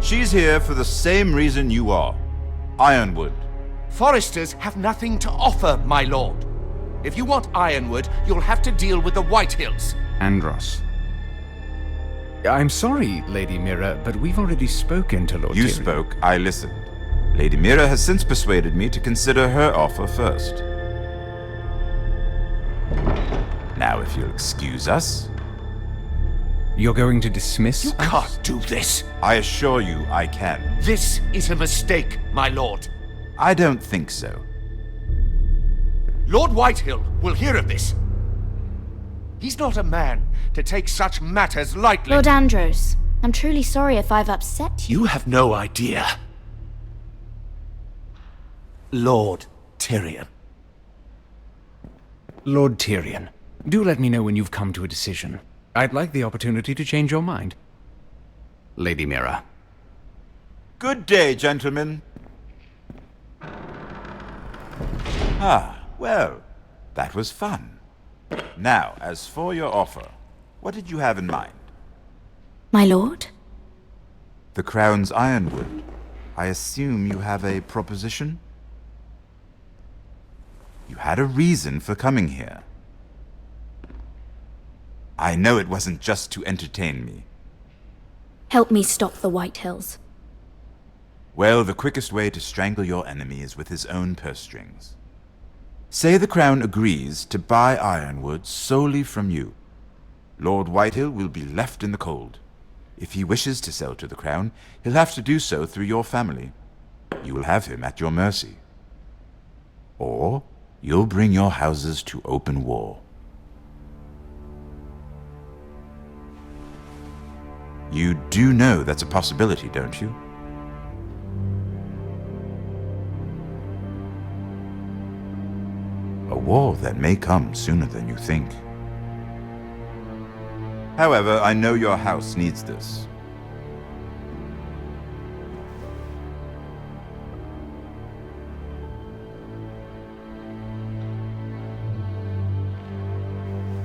She's here for the same reason you are. Ironwood. Forresters have nothing to offer, my lord. If you want Ironwood, you'll have to deal with the Whitehills. Andros. I'm sorry, Lady Mira, but we've already spoken to Lord Tyrion. You spoke, I listened. Lady Mira has since persuaded me to consider her offer first. Now, if you'll excuse us... You're going to dismiss us? You can't do this. I assure you I can. This is a mistake, my lord. I don't think so. Lord Whitehill will hear of this. He's not a man to take such matters lightly. Lord Andros, I'm truly sorry if I've upset you. You have no idea. Lord Tyrion. Lord Tyrion, do let me know when you've come to a decision. I'd like the opportunity to change your mind. Lady Mira. Good day, gentlemen. Ah, well, that was fun. Now, as for your offer, what did you have in mind? My lord? The Crown's Ironwood. I assume you have a proposition? You had a reason for coming here. I know it wasn't just to entertain me. Help me stop the Whitehills. Well, the quickest way to strangle your enemy is with his own purse strings. Say the Crown agrees to buy Ironwood solely from you. Lord Whitehill will be left in the cold. If he wishes to sell to the Crown, he'll have to do so through your family. You will have him at your mercy. Or you'll bring your houses to open war. You do know that's a possibility, don't you? A war that may come sooner than you think. However, I know your house needs this.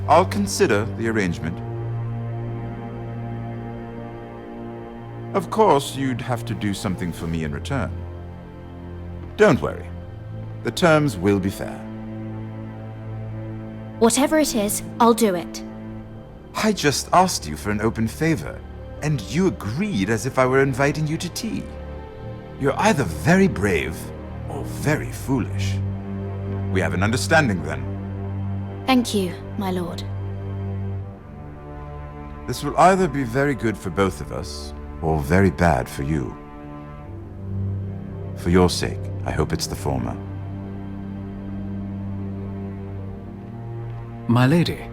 I'll consider the arrangement. Of course, you'd have to do something for me in return. Don't worry. The terms will be fair. Whatever it is, I'll do it. I just asked you for an open favor, and you agreed as if I were inviting you to tea. You're either very brave or very foolish. We have an understanding then. Thank you, my lord. This will either be very good for both of us, or very bad for you. For your sake, I hope it's the former. My lady.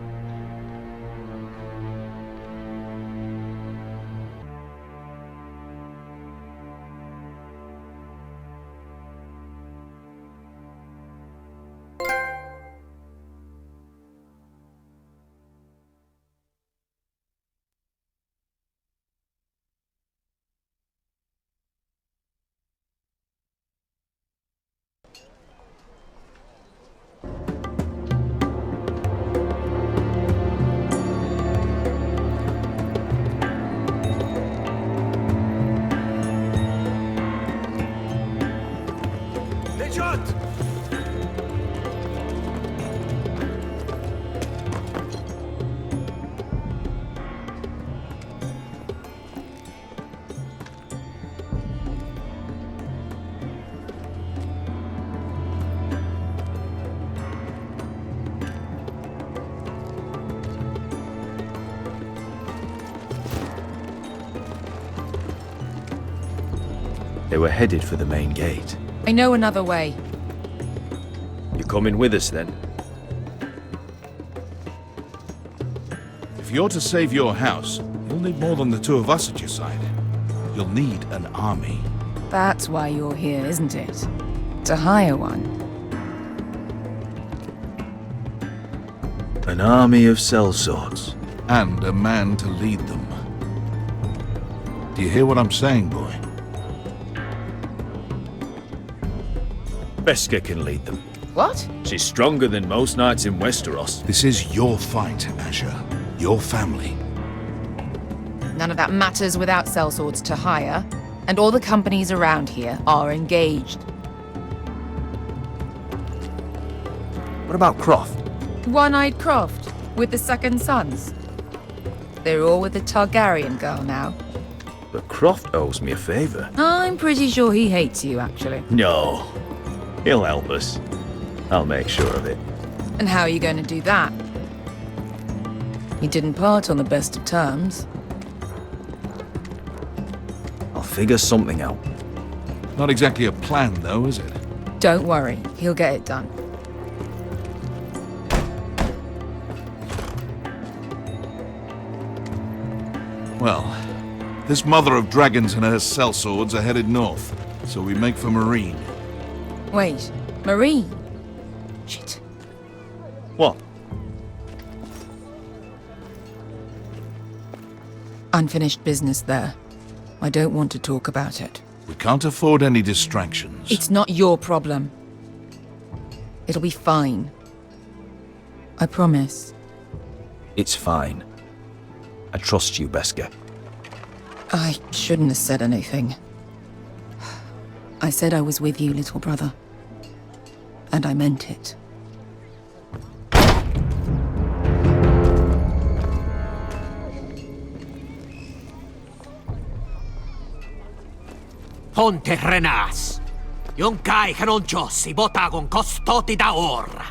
They were headed for the main gate. I know another way. You coming with us then? If you're to save your house, you'll need more than the two of us at your side. You'll need an army. That's why you're here, isn't it? To hire one. An army of sellswords. And a man to lead them. Do you hear what I'm saying, boy? Beskha can lead them. What? She's stronger than most knights in Westeros. This is your fight, Asher. Your family. None of that matters without sellswords to hire, and all the companies around here are engaged. What about Croft? One-eyed Croft, with the second sons. They're all with the Targaryen girl now. But Croft owes me a favor. I'm pretty sure he hates you, actually. No. He'll help us. I'll make sure of it. And how are you going to do that? You didn't part on the best of terms. I'll figure something out. Not exactly a plan, though, is it? Don't worry, he'll get it done. Well, this mother of dragons and her sellswords are headed north, so we make for Marine. Wait, Marine? Shit. What? Unfinished business there. I don't want to talk about it. We can't afford any distractions. It's not your problem. It'll be fine. I promise. It's fine. I trust you, Beskha. I shouldn't have said anything. I said I was with you, little brother. And I meant it. Ponte Renas. Yon kai kanon jossi botagon kostoti da orra.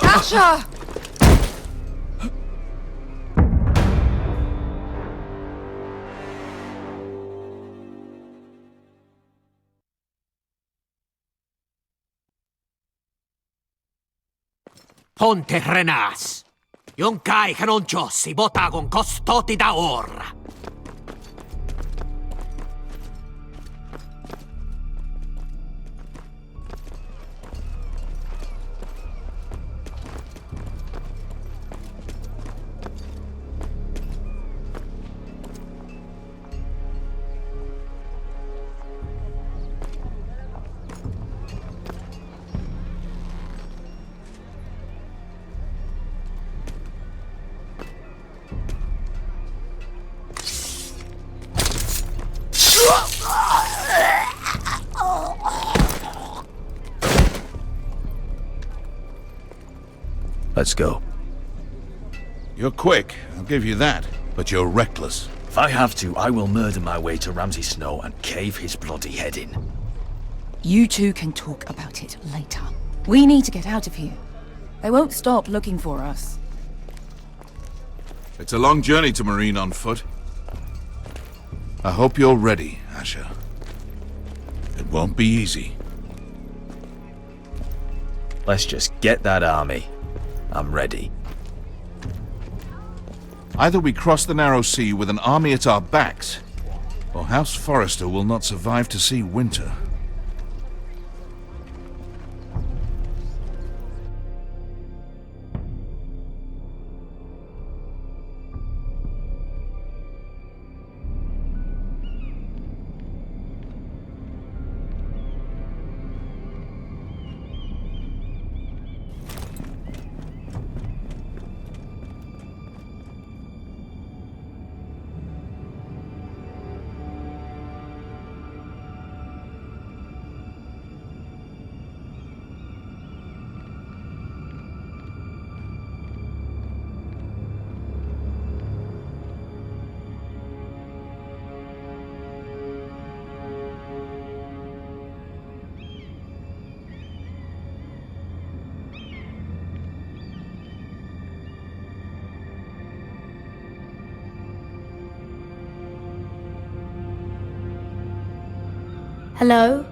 Asher! Ponte Renas. Yon kai kanon jossi botagon kostoti da orra. Let's go. You're quick, I'll give you that, but you're reckless. If I have to, I will murder my way to Ramsay Snow and cave his bloody head in. You two can talk about it later. We need to get out of here. They won't stop looking for us. It's a long journey to Marine on foot. I hope you're ready, Asher. It won't be easy. Let's just get that army. I'm ready. Either we cross the narrow sea with an army at our backs, or House Forrester will not survive to see winter. Hello?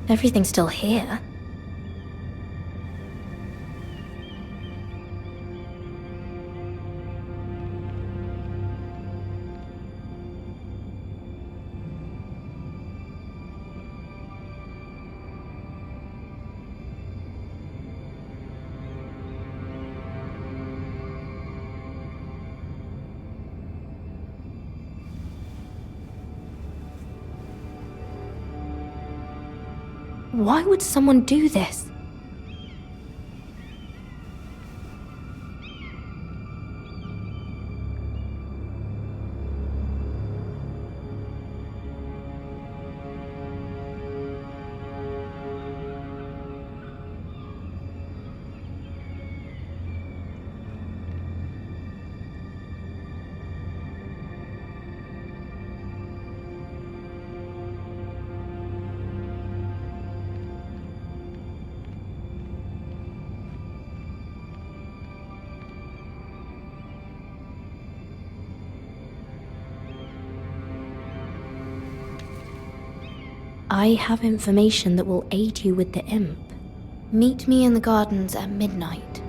Everything's still here. Why would someone do this? I have information that will aid you with the imp. Meet me in the gardens at midnight.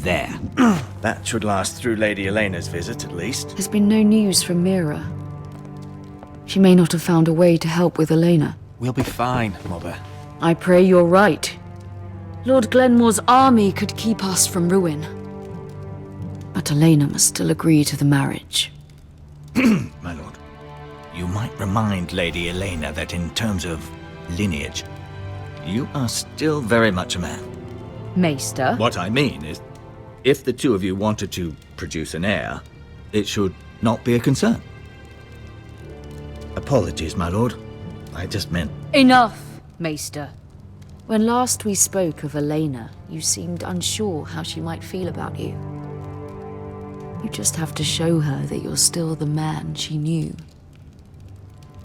There. That should last through Lady Elena's visit, at least. There's been no news from Mira. She may not have found a way to help with Elena. We'll be fine, Mother. I pray you're right. Lord Glenmore's army could keep us from ruin. But Elena must still agree to the marriage. My lord, you might remind Lady Elena that in terms of lineage, you are still very much a man. Maester? What I mean is, if the two of you wanted to produce an heir, it should not be a concern. Apologies, my lord. I just meant... Enough, Maester. When last we spoke of Elena, you seemed unsure how she might feel about you. You just have to show her that you're still the man she knew.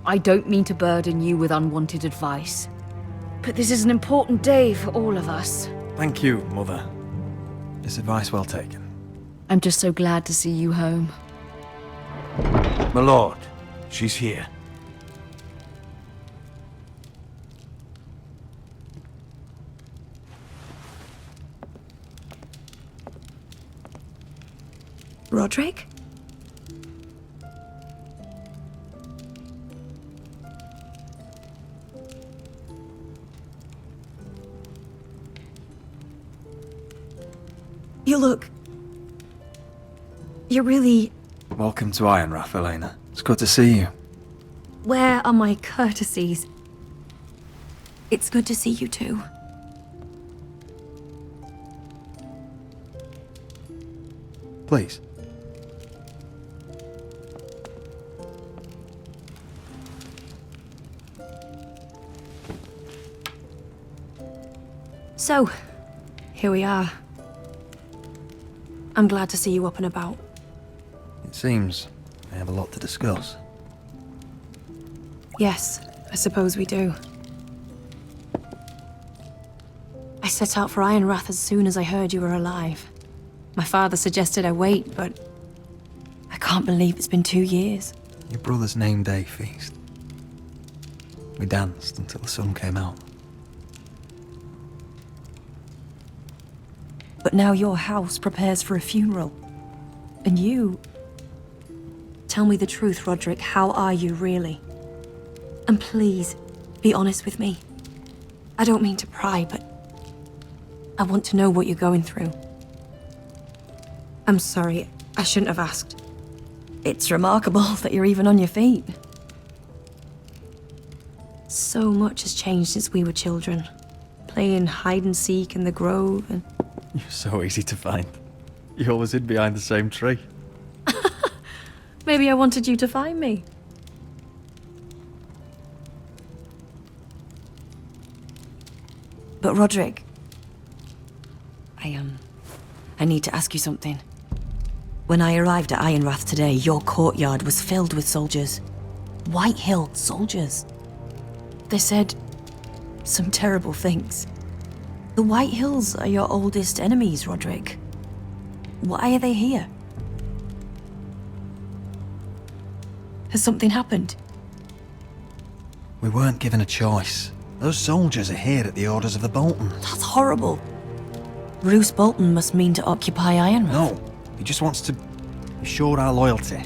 I don't mean to burden you with unwanted advice, but this is an important day for all of us. Thank you, Mother. It's advice well taken. I'm just so glad to see you home. My lord, she's here. Roderick? You look... You're really... Welcome to Ironrath, Elena. It's good to see you. Where are my courtesies? It's good to see you too. Please. So, here we are. I'm glad to see you up and about. It seems we have a lot to discuss. Yes, I suppose we do. I set out for Ironrath as soon as I heard you were alive. My father suggested I wait, but I can't believe it's been 2 years. Your brother's name day feast. We danced until the sun came out. But now your house prepares for a funeral. And you... Tell me the truth, Roderick. How are you, really? And please, be honest with me. I don't mean to pry, but I want to know what you're going through. I'm sorry, I shouldn't have asked. It's remarkable that you're even on your feet. So much has changed since we were children. Playing hide and seek in the grove and... You're so easy to find. You always hid behind the same tree. Maybe I wanted you to find me. But Roderick, I need to ask you something. When I arrived at Ironrath today, your courtyard was filled with soldiers. White Hill soldiers. They said some terrible things. The White Hills are your oldest enemies, Roderick. Why are they here? Has something happened? We weren't given a choice. Those soldiers are here at the orders of the Boltons. That's horrible. Roose Bolton must mean to occupy Ironrath. No, he just wants to assure our loyalty.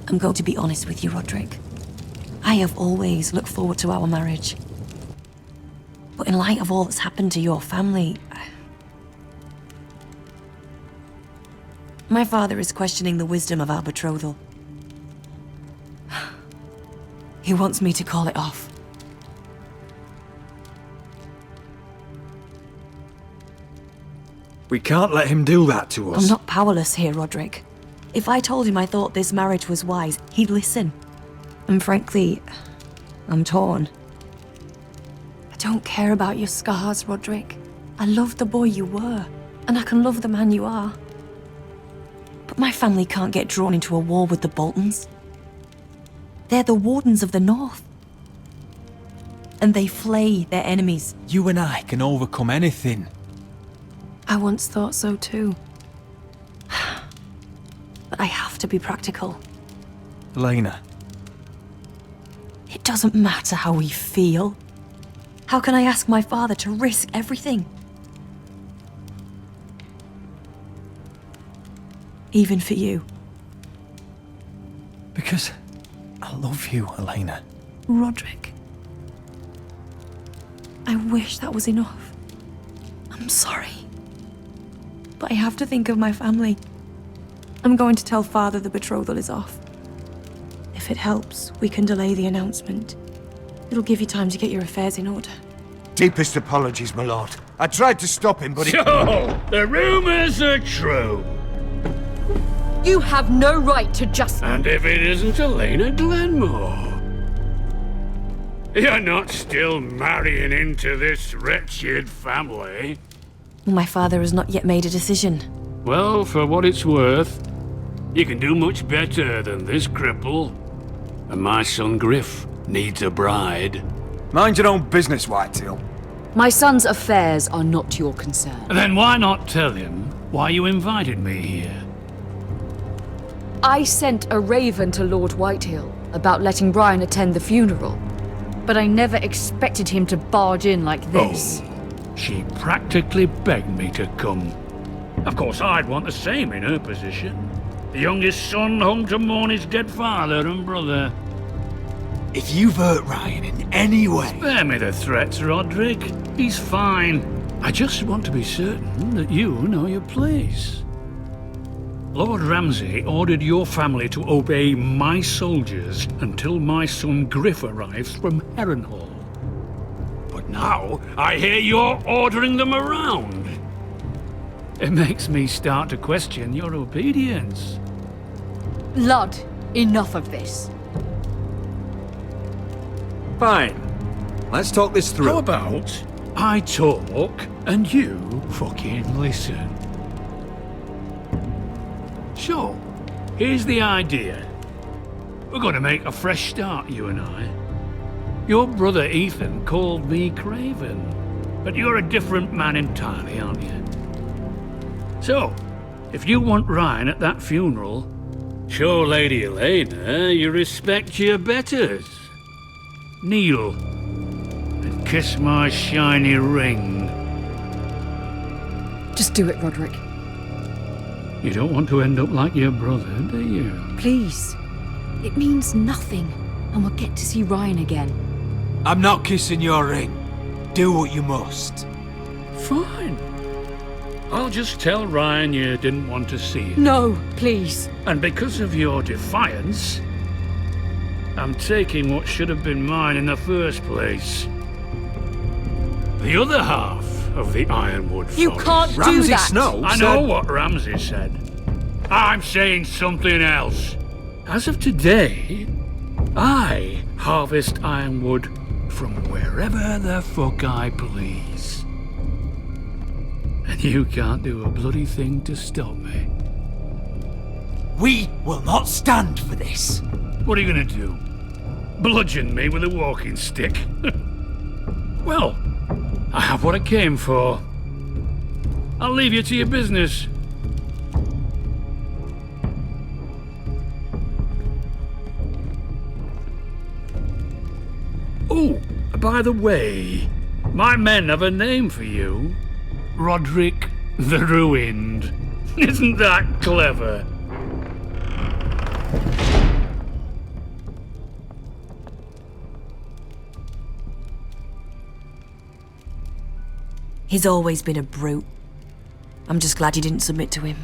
I'm going to be honest with you, Roderick. I have always looked forward to our marriage. But in light of all that's happened to your family... My father is questioning the wisdom of our betrothal. He wants me to call it off. We can't let him do that to us. I'm not powerless here, Roderick. If I told him I thought this marriage was wise, he'd listen. And frankly, I'm torn. I don't care about your scars, Roderick. I love the boy you were, and I can love the man you are. But my family can't get drawn into a war with the Boltons. They're the Wardens of the North. And they flay their enemies. You and I can overcome anything. I once thought so too. But I have to be practical. Elena. It doesn't matter how we feel. How can I ask my father to risk everything? Even for you. Because I love you, Elena. Roderick. I wish that was enough. I'm sorry. But I have to think of my family. I'm going to tell Father the betrothal is off. If it helps, we can delay the announcement. It'll give you time to get your affairs in order. Deepest apologies, my lord. I tried to stop him, but So, the rumors are true. You have no right to just... And if it isn't Elena Glenmore, you're not still marrying into this wretched family. My father has not yet made a decision. Well, for what it's worth, you can do much better than this cripple. And my son Griff needs a bride. Mind your own business, Whitetail. My son's affairs are not your concern. Then why not tell him why you invited me here? I sent a raven to Lord Whitehill about letting Brian attend the funeral, but I never expected him to barge in like this. Oh, she practically begged me to come. Of course, I'd want the same in her position. The youngest son home to mourn his dead father and brother. If you've hurt Ryan in any way... Spare me the threats, Roderick. He's fine. I just want to be certain that you know your place. Lord Ramsay ordered your family to obey my soldiers until my son Griff arrives from Harrenhal. But now I hear you're ordering them around. It makes me start to question your obedience. Lud, enough of this. Fine. Let's talk this through. How about I talk and you fucking listen? So, here's the idea. We're going to make a fresh start, you and I. Your brother Ethan called me Craven, but you're a different man entirely, aren't you? So, if you want Ryan at that funeral, show Lady Elena you respect your betters. Kneel and kiss my shiny ring. Just do it, Roderick. You don't want to end up like your brother, do you? Please. It means nothing, and we'll get to see Ryan again. I'm not kissing your ring. Do what you must. Fine. I'll just tell Ryan you didn't want to see him. No, please. And because of your defiance, I'm taking what should have been mine in the first place. The other half of the Ironwood Forest. You can't do Ramsay that! Snow I know what Ramsay said. I'm saying something else. As of today, I harvest ironwood from wherever the fuck I please. And you can't do a bloody thing to stop me. We will not stand for this. What are you gonna do? Bludgeon me with a walking stick? Well, I have what I came for. I'll leave you to your business. Oh, by the way, my men have a name for you. Roderick the Ruined. Isn't that clever? He's always been a brute. I'm just glad you didn't submit to him.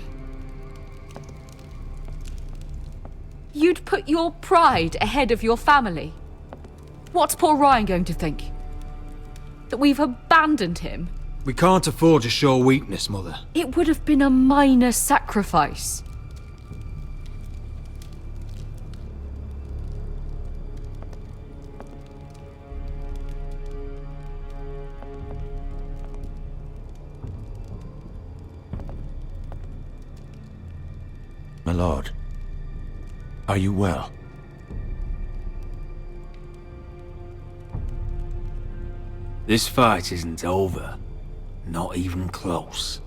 You'd put your pride ahead of your family. What's poor Ryan going to think? That we've abandoned him? We can't afford to show weakness, Mother. It would have been a minor sacrifice. My lord, are you well? This fight isn't over. Not even close.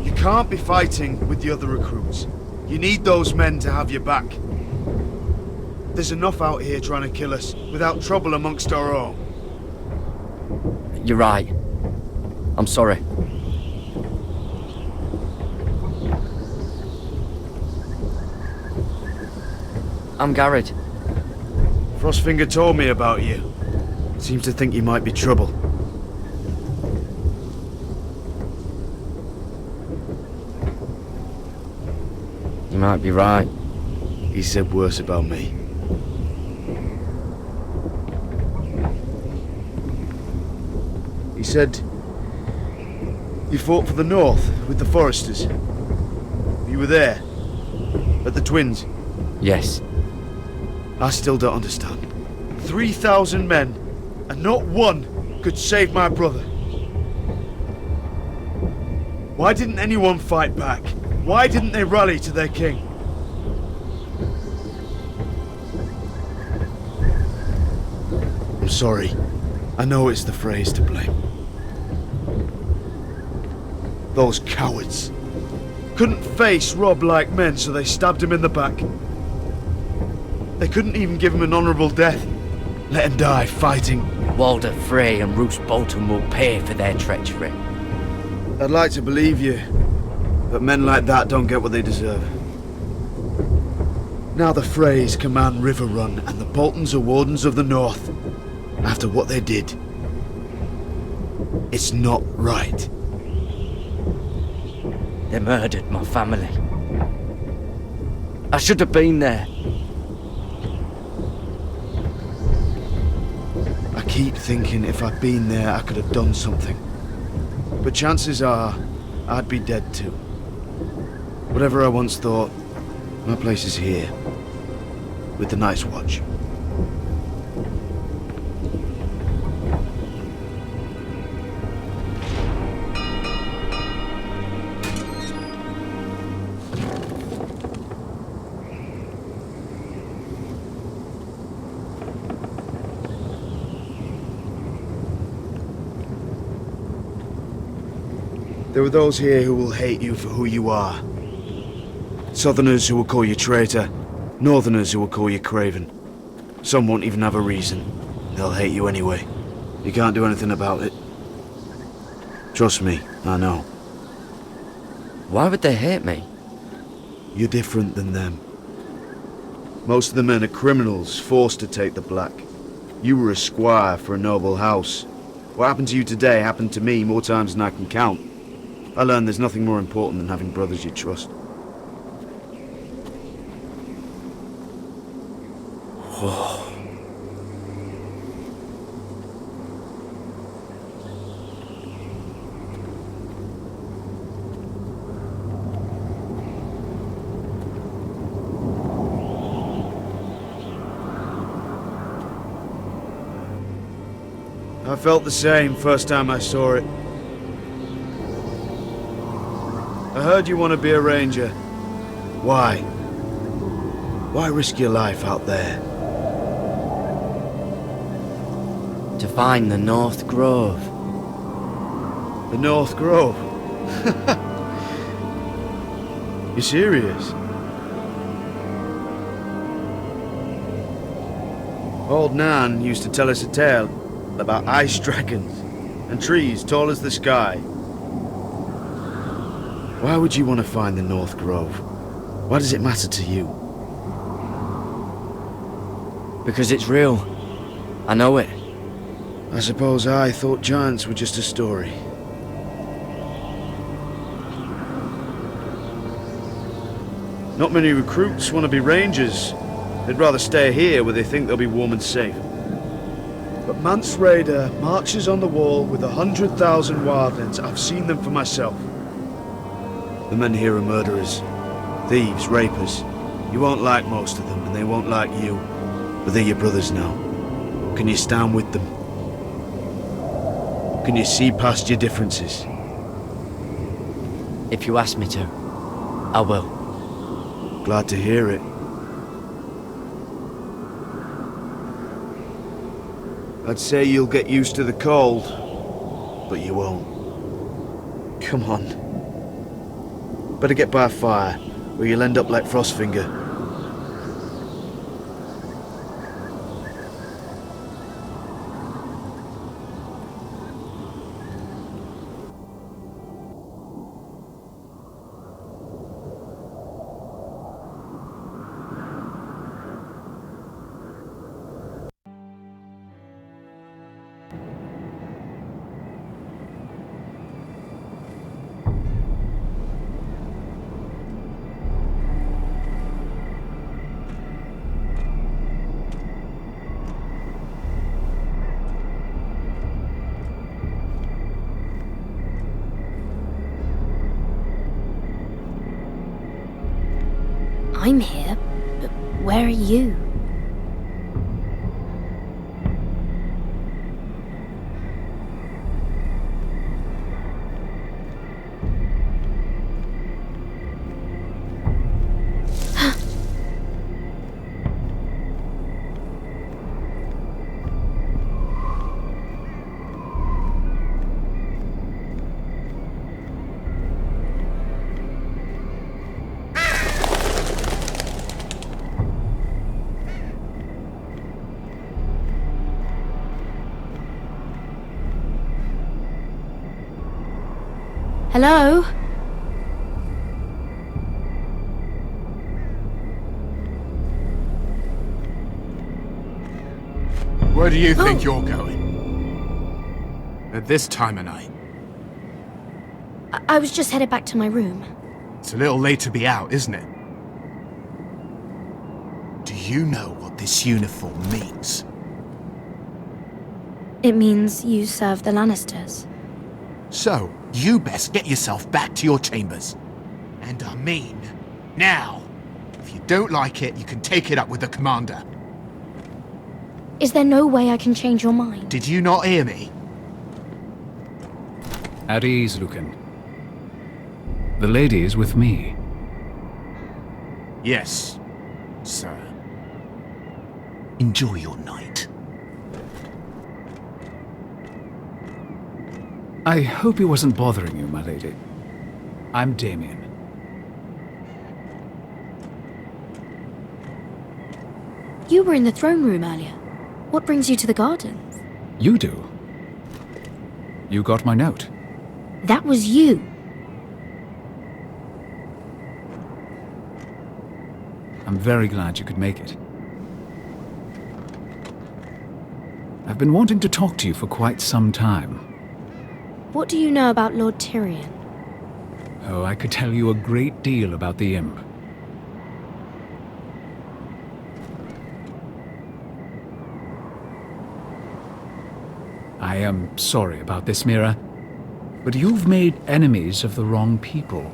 You can't be fighting with the other recruits. You need those men to have your back. There's enough out here trying to kill us without trouble amongst our own. You're right. I'm sorry. I'm Garrett. Frostfinger told me about you. Seems to think you might be trouble. might be right. He said worse about me. He said you fought for the North with the Forresters. You were there, at the Twins. Yes. I still don't understand. 3,000 men, and not one could save my brother. Why didn't anyone fight back? Why didn't they rally to their king? I'm sorry. I know it's the Freys to blame. Those cowards couldn't face Rob like men, so they stabbed him in the back. They couldn't even give him an honourable death. Let him die fighting. Walder Frey and Roose Bolton will pay for their treachery. I'd like to believe you, but men like that don't get what they deserve. Now the Freys command River Run, and the Boltons are Wardens of the North. After what they did, it's not right. They murdered my family. I should have been there. I keep thinking if I'd been there, I could have done something. But chances are, I'd be dead too. Whatever I once thought, my place is here, with the Night's Watch. There are those here who will hate you for who you are. Southerners who will call you traitor, Northerners who will call you craven. Some won't even have a reason. They'll hate you anyway. You can't do anything about it. Trust me, I know. Why would they hate me? You're different than them. Most of the men are criminals, forced to take the black. You were a squire for a noble house. What happened to you today happened to me more times than I can count. I learned there's nothing more important than having brothers you trust. Whoa. I felt the same first time I saw it. I heard you want to be a ranger. Why? Why risk your life out there? To find the North Grove. The North Grove? You serious? Old Nan used to tell us a tale about ice dragons and trees tall as the sky. Why would you want to find the North Grove? Why does it matter to you? Because it's real. I know it. I suppose I thought giants were just a story. Not many recruits want to be rangers. They'd rather stay here where they think they'll be warm and safe. But Mance Raider marches on the wall with 100,000 wildlings. I've seen them for myself. The men here are murderers, thieves, rapers. You won't like most of them, and they won't like you. But they're your brothers now. Can you stand with them? Can you see past your differences? If you ask me to, I will. Glad to hear it. I'd say you'll get used to the cold, but you won't. Come on. Better get by a fire, or you'll end up like Frostfinger. I'm here, but where are you? Hello? Where do you think you're going? At this time of night? I was just headed back to my room. It's a little late to be out, isn't it? Do you know what this uniform means? It means you serve the Lannisters. So, you best get yourself back to your chambers. And I mean, now. If you don't like it, you can take it up with the commander. Is there no way I can change your mind? Did you not hear me? At ease, Lucan. The lady is with me. Yes, sir. Enjoy your night. I hope he wasn't bothering you, my lady. I'm Damien. You were in the throne room earlier. What brings you to the gardens? You do? You got my note. That was you. I'm very glad you could make it. I've been wanting to talk to you for quite some time. What do you know about Lord Tyrion? Oh, I could tell you a great deal about the imp. I am sorry about this, Mira, but you've made enemies of the wrong people.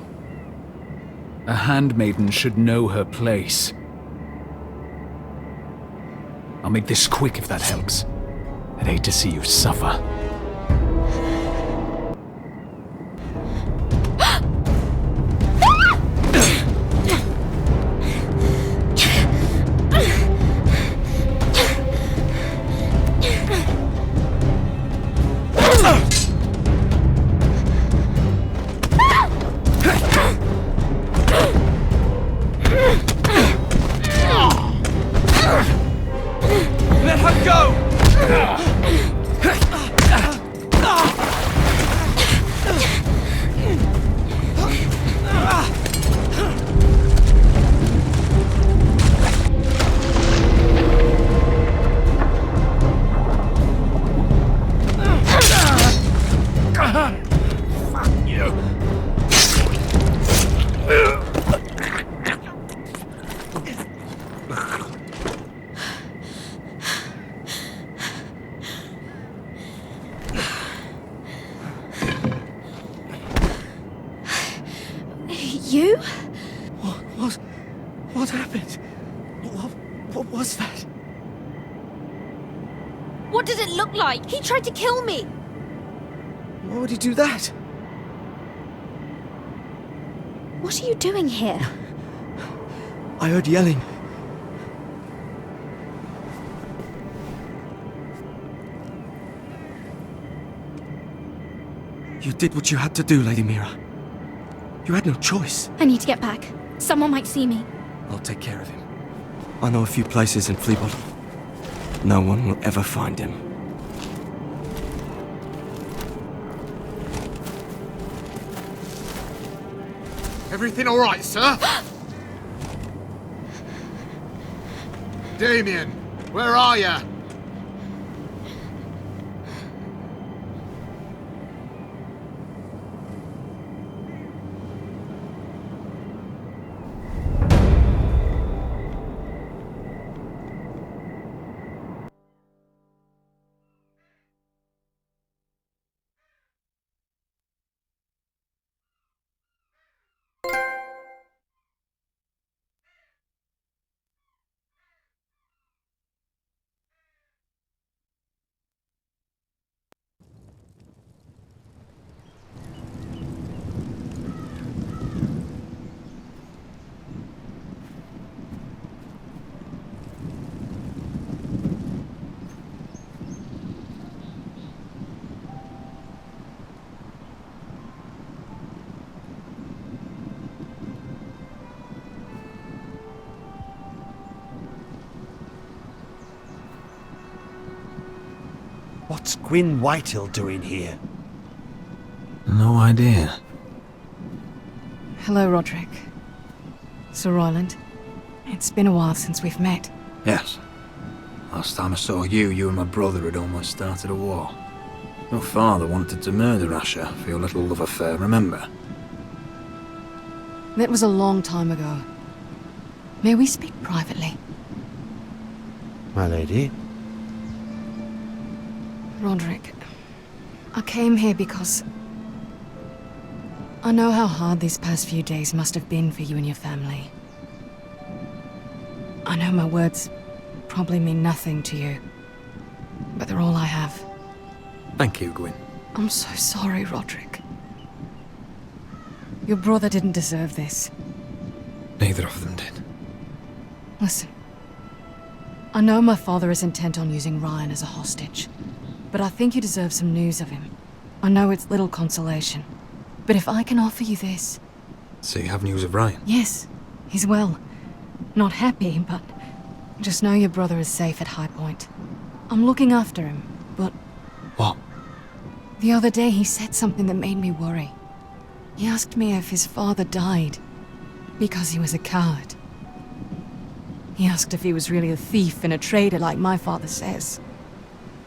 A handmaiden should know her place. I'll make this quick if that helps. I'd hate to see you suffer. Let her go! Fuck you. You? What happened? What was that? What did it look like? He tried to kill me! Why would he do that? What are you doing here? I heard yelling. You did what you had to do, Lady Mira. You had no choice. I need to get back. Someone might see me. I'll take care of him. I know a few places in Fleabottom. No one will ever find him. Everything all right, sir? Damien, where are you? What's Gwyn Whitehill doing here? No idea. Hello, Roderick. Sir Roland. It's been a while since we've met. Yes. Last time I saw you and my brother had almost started a war. Your father wanted to murder Asher for your little love affair, remember? That was a long time ago. May we speak privately? My lady? Roderick, I came here because I know how hard these past few days must have been for you and your family. I know my words probably mean nothing to you, but they're all I have. Thank you, Gwyn. I'm so sorry, Roderick. Your brother didn't deserve this. Neither of them did. Listen, I know my father is intent on using Ryan as a hostage, but I think you deserve some news of him. I know it's little consolation, but if I can offer you this... So you have news of Ryan? Yes, he's well. Not happy, but just know your brother is safe at High Point. I'm looking after him, but... What? The other day he said something that made me worry. He asked me if his father died because he was a coward. He asked if he was really a thief and a traitor like my father says.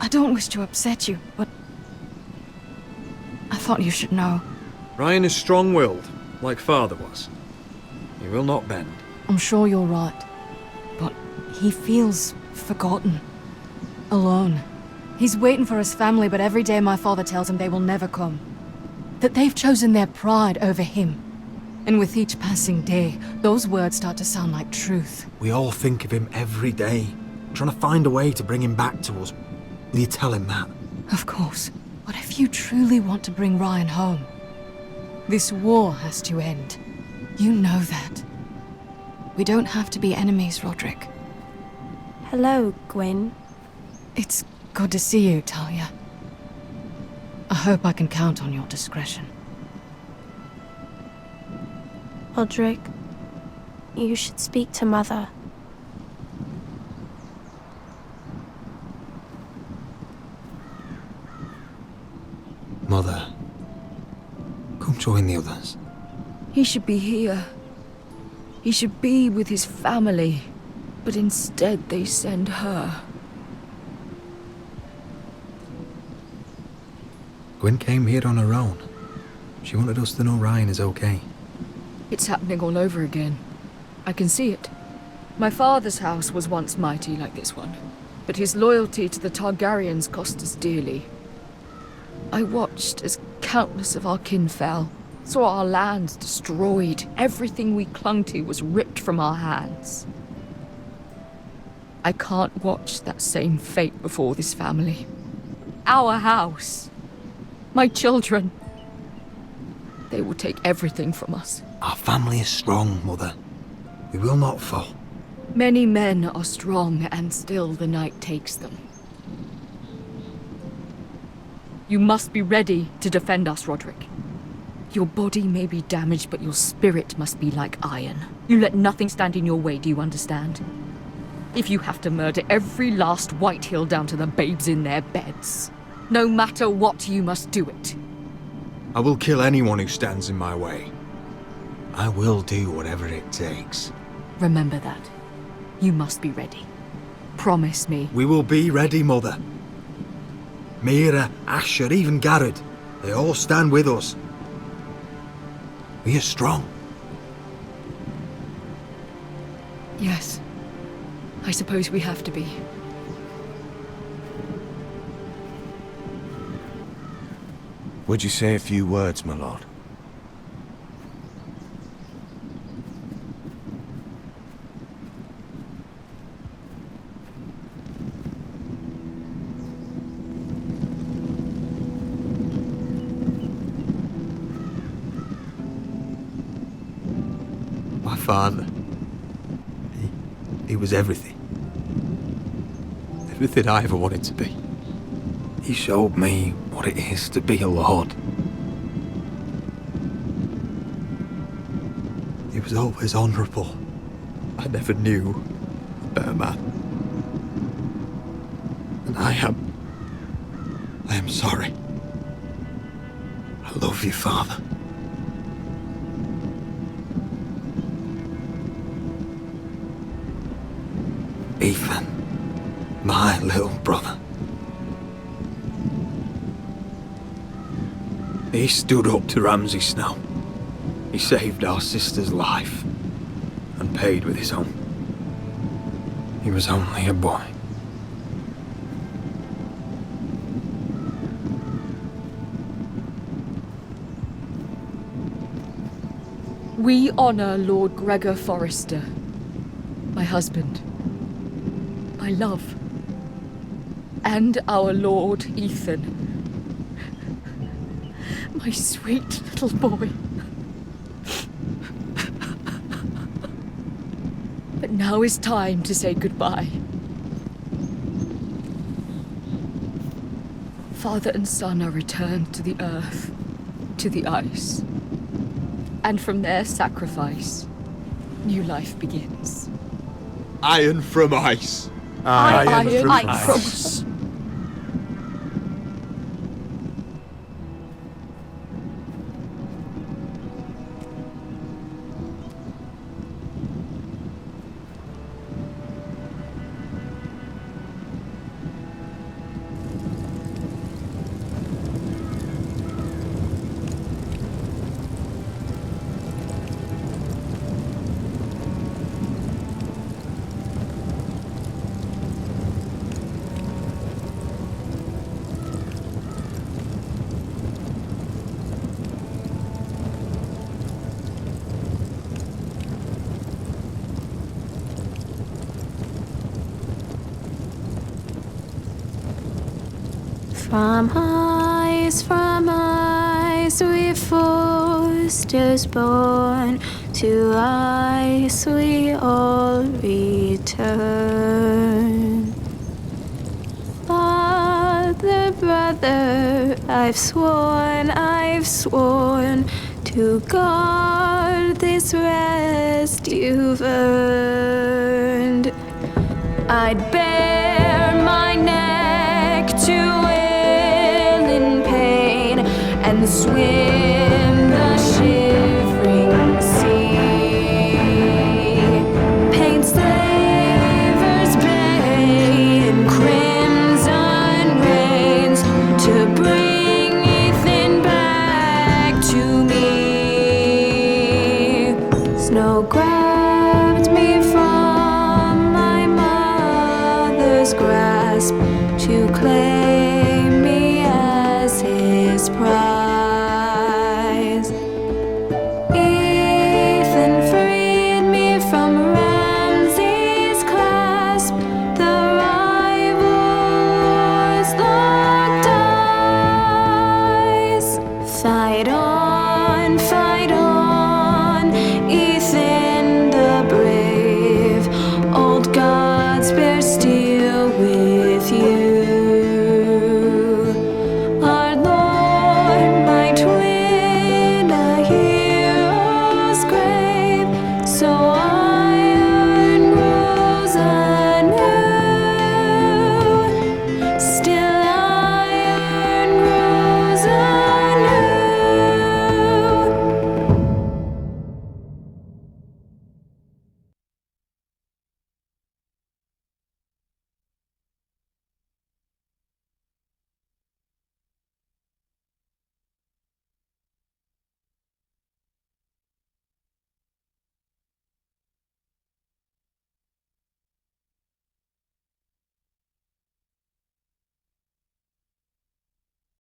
I don't wish to upset you, but I thought you should know. Ryan is strong-willed, like father was. He will not bend. I'm sure you're right, but he feels forgotten, alone. He's waiting for his family, but every day my father tells him they will never come. That they've chosen their pride over him. And with each passing day, those words start to sound like truth. We all think of him every day, trying to find a way to bring him back to us. Will you tell him that? Of course. But if you truly want to bring Ryan home, this war has to end. You know that. We don't have to be enemies, Roderick. Hello, Gwyn. It's good to see you, Talia. I hope I can count on your discretion. Roderick, you should speak to Mother. Mother, come join the others. He should be here. He should be with his family. But instead they send her. Gwyn came here on her own. She wanted us to know Ryan is okay. It's happening all over again. I can see it. My father's house was once mighty like this one, but his loyalty to the Targaryens cost us dearly. I watched as countless of our kin fell, saw our lands destroyed, everything we clung to was ripped from our hands. I can't watch that same fate before this family. Our house. My children. They will take everything from us. Our family is strong, Mother. We will not fall. Many men are strong, and still the night takes them. You must be ready to defend us, Roderick. Your body may be damaged, but your spirit must be like iron. You let nothing stand in your way, do you understand? If you have to murder every last Whitehill down to the babes in their beds, no matter what, you must do it. I will kill anyone who stands in my way. I will do whatever it takes. Remember that. You must be ready. Promise me. We will be ready, Mother. Mira, Asher, even Garrett. They all stand with us. We are strong. Yes. I suppose we have to be. Would you say a few words, my lord? My father. He was everything. Everything I ever wanted to be. He showed me what it is to be a lord. He was always honourable. I never knew a better man. And I am I am sorry. I love you, Father. Ethan, my little brother. He stood up to Ramsay Snow. He saved our sister's life and paid with his own. He was only a boy. We honor Lord Gregor Forrester, my husband, my love, and our Lord Ethan, my sweet little boy. But now is time to say goodbye. Father and son are returned to the earth, to the ice. And from their sacrifice, new life begins. Iron from ice. Iron from ice. From ice, we Forresters born, to ice we all return. Father, brother, I've sworn to guard this rest you've earned. I'd bare my neck to and swim